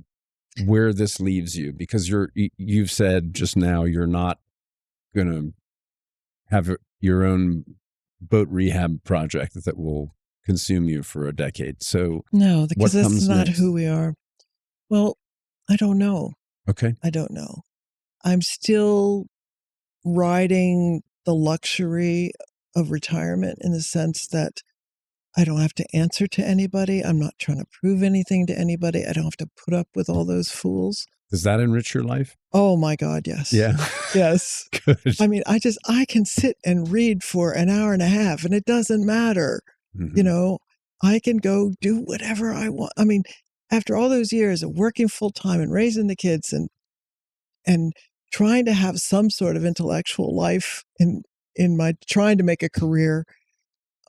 where this leaves you, because you've said just now you're not going to have your own boat rehab project that will consume you for a decade. So no, because that's not next? who we are. Well, I don't know. Okay. I don't know. I'm still riding the luxury of retirement in the sense that I don't have to answer to anybody. I'm not trying to prove anything to anybody. I don't have to put up with all those fools. Does that enrich your life? Oh my God, yes. Yeah. Yes. Good. I mean, I can sit and read for an hour and a half and it doesn't matter. Mhm. You know, I can go do whatever I want. I mean, after all those years of working full time and raising the kids and trying to have some sort of intellectual life in my trying to make a career,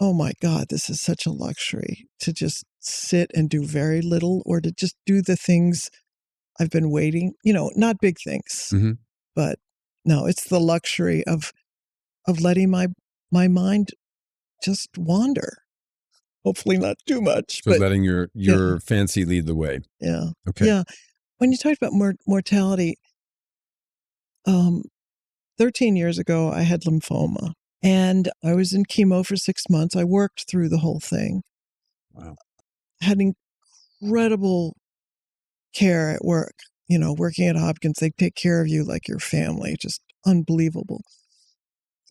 oh my God, this is such a luxury to just sit and do very little or to just do the things I've been waiting, not big things, Mhm. but no, it's the luxury of letting my mind just wander. Hopefully not too much, So but letting your yeah. fancy lead the way. Yeah. Okay. Yeah. When you talked about mortality, 13 years ago, I had lymphoma and I was in chemo for 6 months. I worked through the whole thing. Wow. Had incredible care at work. Working at Hopkins, they take care of you like your family, just unbelievable.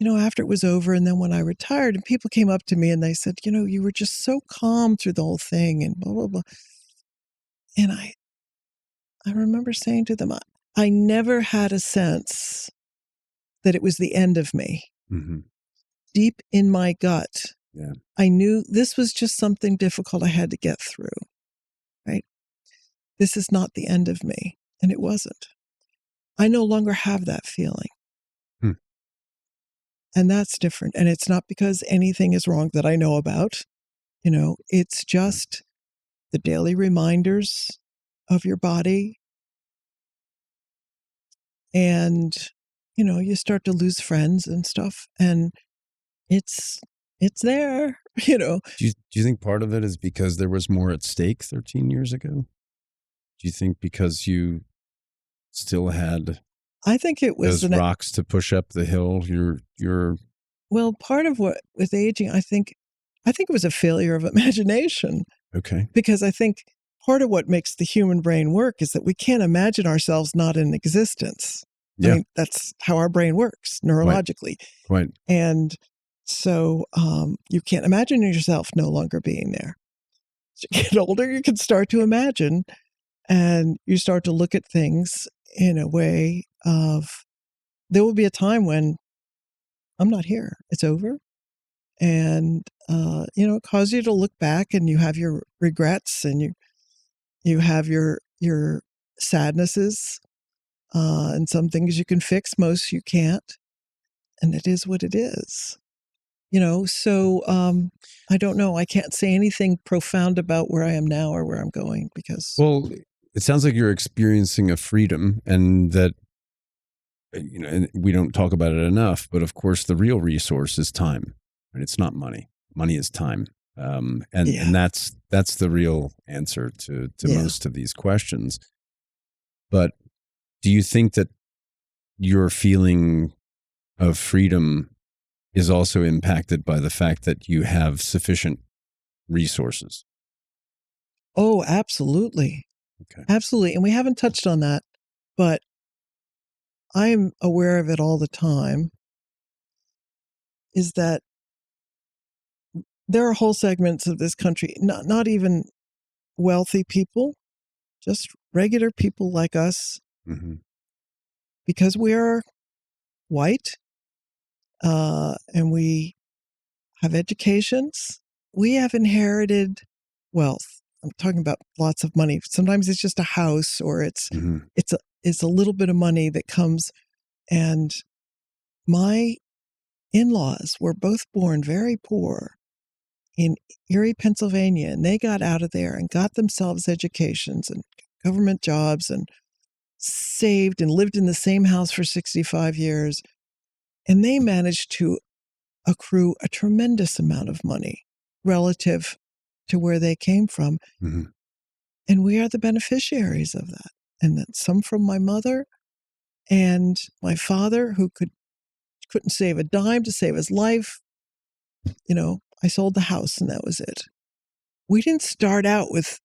After it was over, and then when I retired, and people came up to me and they said, you were just so calm through the whole thing and blah, blah, blah. And I remember saying to them, I never had a sense that it was the end of me. Mm-hmm. Deep in my gut, yeah. I knew this was just something difficult I had to get through, right? This is not the end of me. And it wasn't. I no longer have that feeling. And that's different. And it's not because anything is wrong that I know about. It's just the daily reminders of your body. And, you start to lose friends and stuff. And it's there, Do you think part of it is because there was more at stake 13 years ago? Do you think because you still had I think it was those rocks to push up the hill, you're well, part of what with aging, I think it was a failure of imagination. okay. Because I think part of what makes the human brain work is that we can't imagine ourselves not in existence. Yeah. I mean, that's how our brain works neurologically. Right. And so you can't imagine yourself no longer being there. As you get older, you can start to imagine and you start to look at things in a way of there will be a time when I'm not here. It's over. And, it causes you to look back and you have your regrets and you have your sadnesses, and some things you can fix, most you can't. And it is what it is. So I don't know. I can't say anything profound about where I am now or where I'm going because. Well, it sounds like you're experiencing a freedom and that, and we don't talk about it enough, but of course the real resource is time. And it's not money. Money is time. And that's the real answer to most of these questions. But do you think that your feeling of freedom is also impacted by the fact that you have sufficient resources? Oh, absolutely. Okay. Absolutely. And we haven't touched on that, but I'm aware of it all the time, is that there are whole segments of this country, not even wealthy people, just regular people like us, Mm-hmm. because we are white and we have educations. We have inherited wealth. I'm talking about lots of money. Sometimes it's just a house or it's a little bit of money that comes. And my in-laws were both born very poor in Erie, Pennsylvania, and they got out of there and got themselves educations and government jobs and saved and lived in the same house for 65 years. And they managed to accrue a tremendous amount of money relative to where they came from. Mm-hmm. And we are the beneficiaries of that. And then some from my mother and my father, who couldn't save a dime to save his life. I sold the house and that was it. We didn't start out with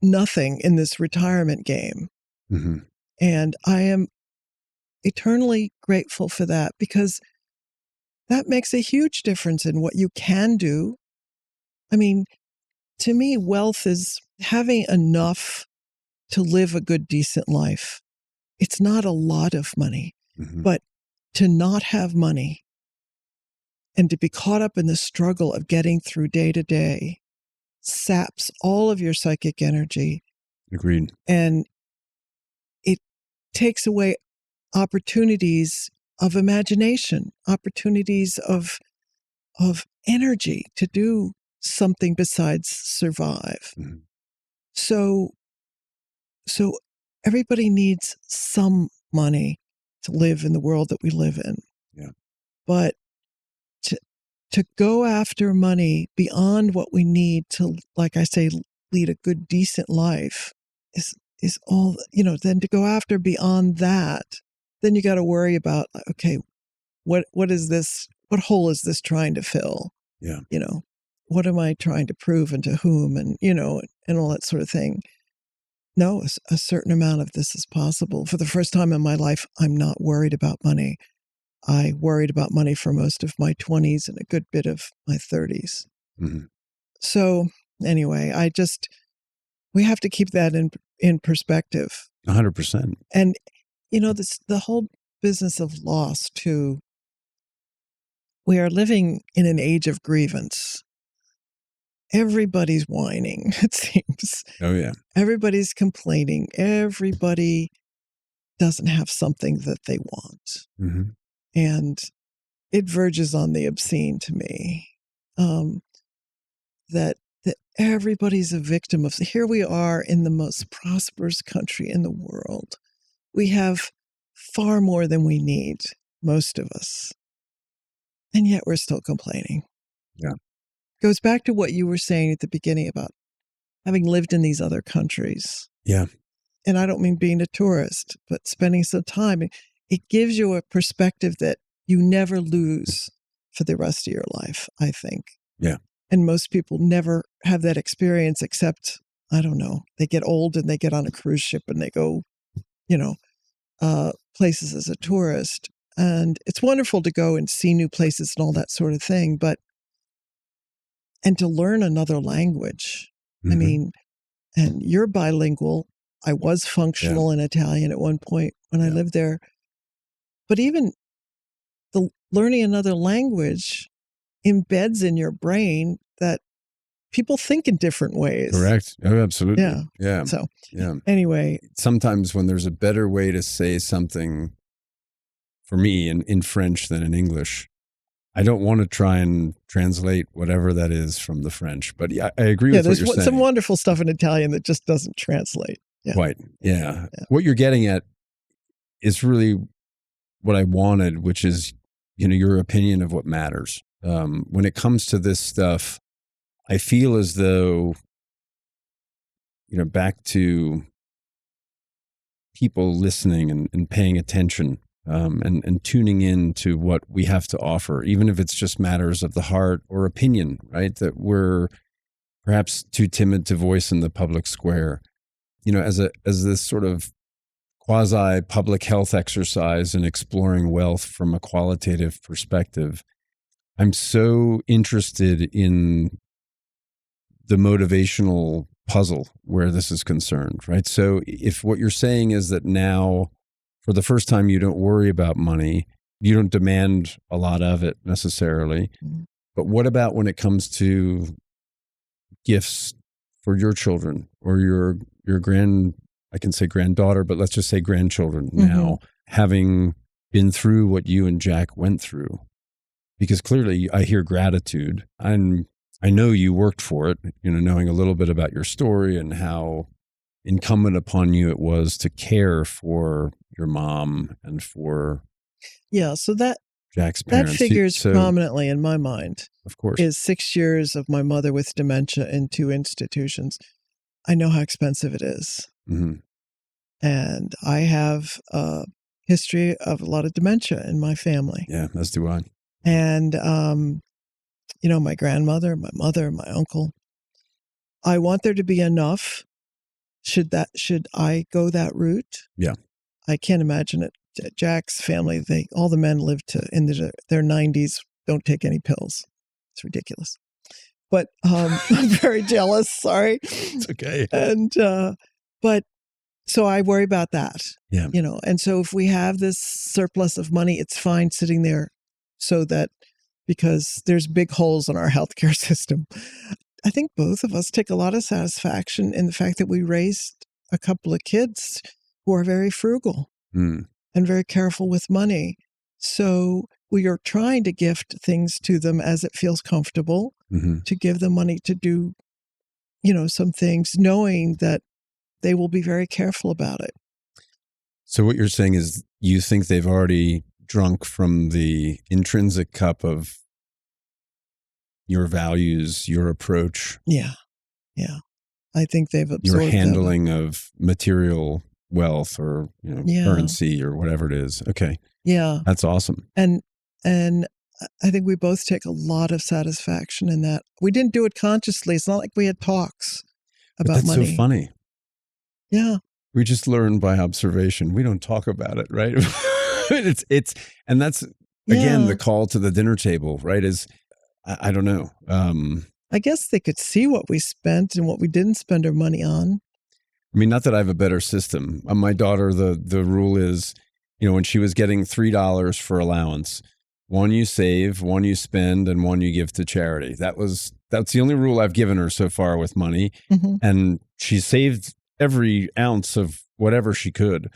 nothing in this retirement game. Mm-hmm. And I am eternally grateful for that, because that makes a huge difference in what you can do. I mean, to me, wealth is having enough to live a good, decent life. It's not a lot of money, but to not have money and to be caught up in the struggle of getting through day to day saps all of your psychic energy. Agreed. And it takes away opportunities of imagination, opportunities of energy to do something besides survive. So everybody needs some money to live in the world that we live in. Yeah. But to go after money beyond what we need to, like I say, lead a good, decent life is all, then to go after beyond that, then you got to worry about, okay, what is this? What hole is this trying to fill? Yeah. What am I trying to prove and to whom, and, and all that sort of thing. No, a certain amount of this is possible. For the first time in my life, I'm not worried about money. I worried about money for most of my 20s and a good bit of my 30s. So anyway, we have to keep that in perspective. 100%. And, the whole business of loss too. We are living in an age of grievance. Everybody's whining, it seems. Oh, yeah. Everybody's complaining. Everybody doesn't have something that they want. And it verges on the obscene to me, that everybody's a victim of. Here we are in the most prosperous country in the world. We have far more than we need, most of us. And yet we're still complaining. Yeah. Goes back to what you were saying at the beginning about having lived in these other countries. Yeah. And I don't mean being a tourist, but spending some time. It gives you a perspective that you never lose for the rest of your life, I think. Yeah. And most people never have that experience, except, I don't know, they get old and they get on a cruise ship and they go, places as a tourist. And it's wonderful to go and see new places and all that sort of thing, and to learn another language. I mean, and you're bilingual. I was functional in Italian at one point when I lived there. But even the learning another language embeds in your brain that people think in different ways. Correct. Oh, absolutely. Yeah. Yeah. So yeah. Anyway. Sometimes when there's a better way to say something, for me, in French than in English, I don't want to try and translate whatever that is from the French. But I agree with what you're saying. There's some wonderful stuff in Italian that just doesn't translate. Yeah. Quite. Yeah. What you're getting at is really what I wanted, which is, your opinion of what matters. When it comes to this stuff, I feel as though, back to people listening and paying attention, and tuning in to what we have to offer, even if it's just matters of the heart or opinion, right? That we're perhaps too timid to voice in the public square. As this sort of quasi public health exercise in exploring wealth from a qualitative perspective, I'm so interested in the motivational puzzle where this is concerned, right? So if what you're saying is that now, for the first time, you don't worry about money, you don't demand a lot of it necessarily, but what about when it comes to gifts for your children or your I can say granddaughter, but let's just say grandchildren now, having been through what you and Jack went through? Because clearly I hear gratitude, and I know you worked for it, knowing a little bit about your story and how incumbent upon you it was to care for your mom and for so that Jack's parents. That figures prominently in my mind. Of course. Is 6 years of my mother with dementia in 2 institutions. I know how expensive it is. And I have a history of a lot of dementia in my family. Yeah, as do I. And, my grandmother, my mother, my uncle. I want there to be enough. Should I go that route? Yeah. I can't imagine it Jack's family, all the men live to in their 90s, don't take any pills. It's ridiculous. But I'm very jealous. Sorry. It's okay. And but so I worry about that. Yeah. And so if we have this surplus of money, it's fine sitting there, so that because there's big holes in our healthcare system. I think both of us take a lot of satisfaction in the fact that we raised a couple of kids who are very frugal and very careful with money. So we are trying to gift things to them as it feels comfortable, to give them money to do, some things, knowing that they will be very careful about it. So what you're saying is you think they've already drunk from the intrinsic cup of your values, your approach. Yeah. I think they've absorbed your handling of material wealth or currency or whatever it is. Okay. Yeah. That's awesome. And I think we both take a lot of satisfaction in that. We didn't do it consciously. It's not like we had talks about that's money. That's so funny. Yeah. We just learn by observation. We don't talk about it, right? And that's again the call to the dinner table, right? Is I don't know. I guess they could see what we spent and what we didn't spend our money on. I mean, not that I have a better system. My daughter, the rule is, when she was getting $3 for allowance, one you save, one you spend, and one you give to charity. That's the only rule I've given her so far with money. And she saved every ounce of whatever she could.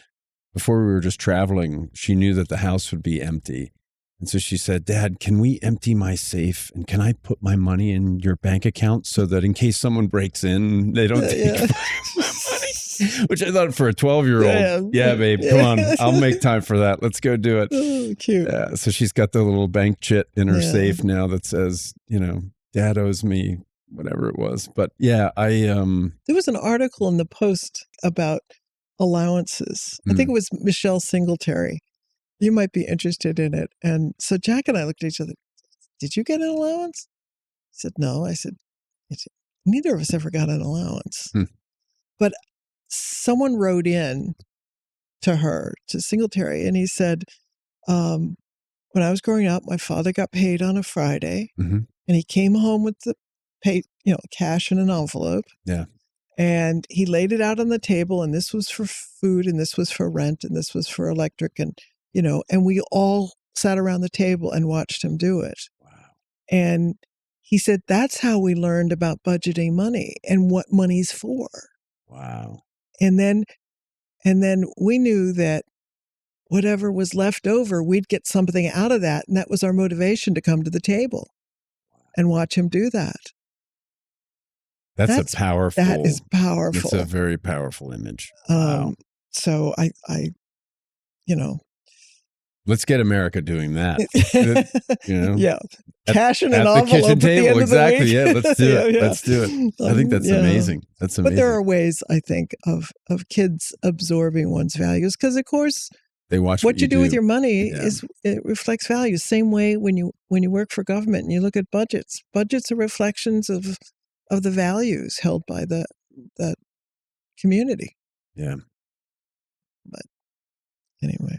Before we were just traveling, she knew that the house would be empty. And so she said, Dad, can we empty my safe and can I put my money in your bank account so that in case someone breaks in, they don't take my money? Which I thought for a 12-year-old, yeah, babe, come on, I'll make time for that. Let's go do it. Oh, cute. So she's got the little bank chit in her safe now that says, Dad owes me whatever it was. But yeah, there was an article in the Post about allowances. I think it was Michelle Singletary. You might be interested in it. And so Jack and I looked at each other. Did you get an allowance? He said, no. I said, neither of us ever got an allowance. But someone wrote in to her, to Singletary, and he said, when I was growing up, my father got paid on a Friday, and he came home with the cash in an envelope. Yeah. And he laid it out on the table, and this was for food, and this was for rent, and this was for electric, and and we all sat around the table and watched him do it. Wow. And he said, that's how we learned about budgeting money and what money's for. Wow. And then we knew that whatever was left over, we'd get something out of that. And that was our motivation to come to the table and watch him do that. That's a powerful. That is powerful. It's a very powerful image. Wow. So I let's get America doing that. Yeah. Cash in an at the envelope kitchen at the table. end Exactly. of the week. Yeah. Let's do it. Let's do it. I think that's amazing. That's amazing. But there are ways, I think, of kids absorbing one's values because, of course, they watch what you do with your money Yeah. it reflects values. Same way when you work for government and you look at budgets. Budgets are reflections of the values held by that community. Yeah. But anyway.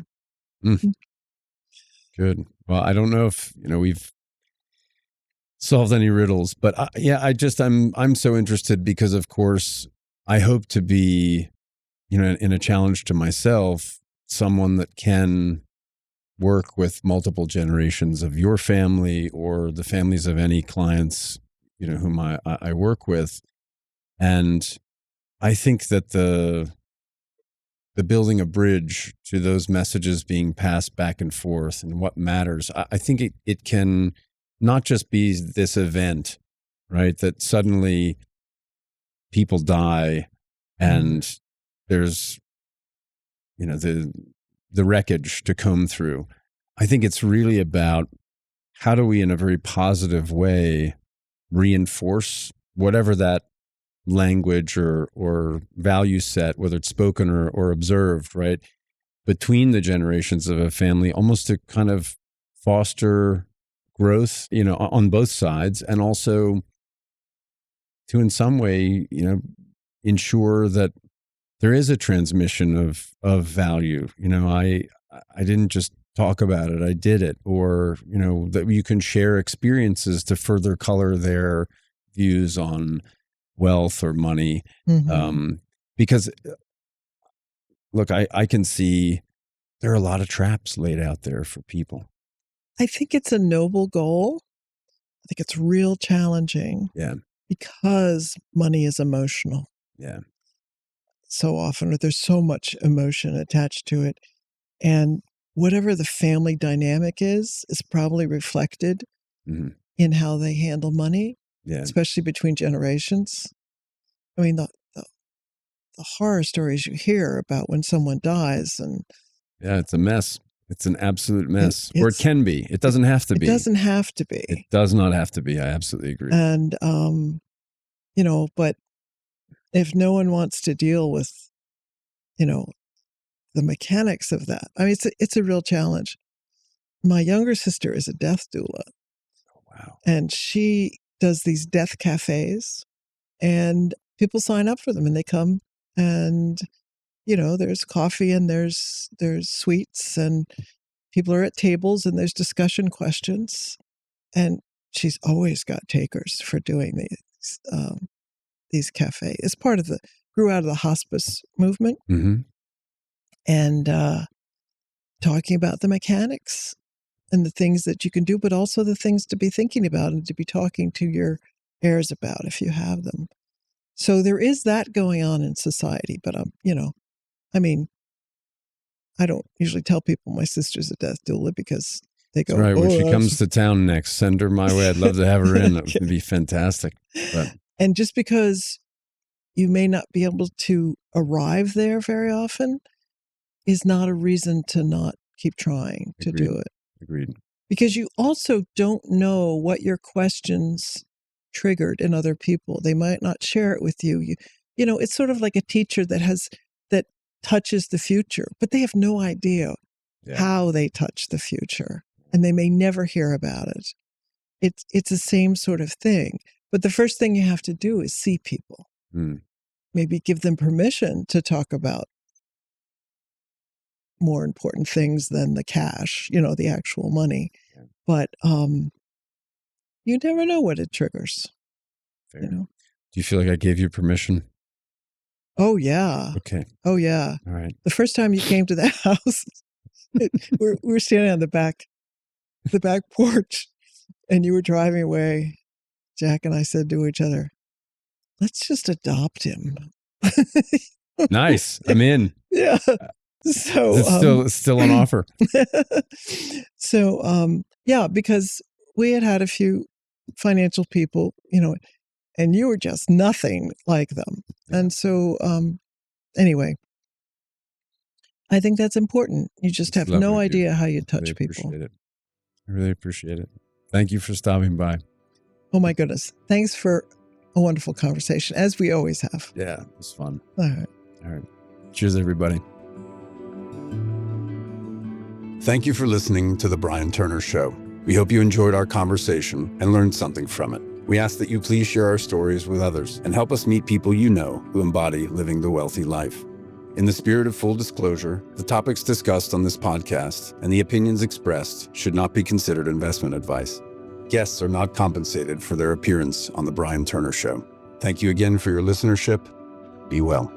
Good. Well, I don't know if we've solved any riddles, but I'm so interested because, of course, I hope to be, in a challenge to myself, someone that can work with multiple generations of your family or the families of any clients, whom I work with, and I think that the building a bridge to those messages being passed back and forth and what matters. I think it can not just be this event, right? That suddenly people die and there's, the wreckage to comb through. I think it's really about how do we, in a very positive way, reinforce whatever that language or value set, whether it's spoken or observed, right, between the generations of a family, almost to kind of foster growth, on both sides, and also to, in some way, ensure that there is a transmission of value. I didn't just talk about it, I did it. Or, that you can share experiences to further color their views on wealth or money. Because look, I can see there are a lot of traps laid out there for people. I think it's a noble goal. I think it's real challenging. Yeah. Because money is emotional. Yeah. So often, there's so much emotion attached to it. And whatever the family dynamic is probably reflected in how they handle money, especially between generations. I mean, the horror stories you hear about when someone dies, and it's a mess. It's an absolute mess. Or it can be. It doesn't have to be. It doesn't have to be. It does not have to be. I absolutely agree. And, but if no one wants to deal with, the mechanics of that, I mean, it's a real challenge. My younger sister is a death doula. Oh, wow. And she does these death cafes, and people sign up for them, and they come, and there's coffee, and there's sweets, and people are at tables, and there's discussion questions, and she's always got takers for doing these cafes. It's part of grew out of the hospice movement, and talking about the mechanics and the things that you can do, but also the things to be thinking about and to be talking to your heirs about if you have them. So there is that going on in society, but I mean, I don't usually tell people my sister's a death doula because they go, that's right. When she comes to town next, send her my way. I'd love to have her in. That would be fantastic. And just because you may not be able to arrive there very often is not a reason to not keep trying to do it. Agreed. Because you also don't know what your questions triggered in other people. They might not share it with you. It's sort of like a teacher that touches the future, but they have no idea how they touch the future, and they may never hear about it. It's the same sort of thing. But the first thing you have to do is see people. Maybe give them permission to talk about more important things than the cash, the actual money. Yeah. But you never know what it triggers. Fair. Do you feel like I gave you permission? Oh, yeah. Okay. Oh, yeah. All right. The first time you came to the house, we were standing on the back porch, and you were driving away. Jack and I said to each other, let's just adopt him. Nice. I'm in. Yeah. So it's still on offer. So, because we had a few financial people, and you were just nothing like them. And so, anyway, I think that's important. You just have no idea how you touch people. I really appreciate it. Thank you for stopping by. Oh my goodness. Thanks for a wonderful conversation, as we always have. Yeah, it was fun. All right. Cheers, everybody. Thank you for listening to The Brian Turner Show. We hope you enjoyed our conversation and learned something from it. We ask that you please share our stories with others and help us meet people you know who embody living the wealthy life. In the spirit of full disclosure, the topics discussed on this podcast and the opinions expressed should not be considered investment advice. Guests are not compensated for their appearance on The Brian Turner Show. Thank you again for your listenership. Be well.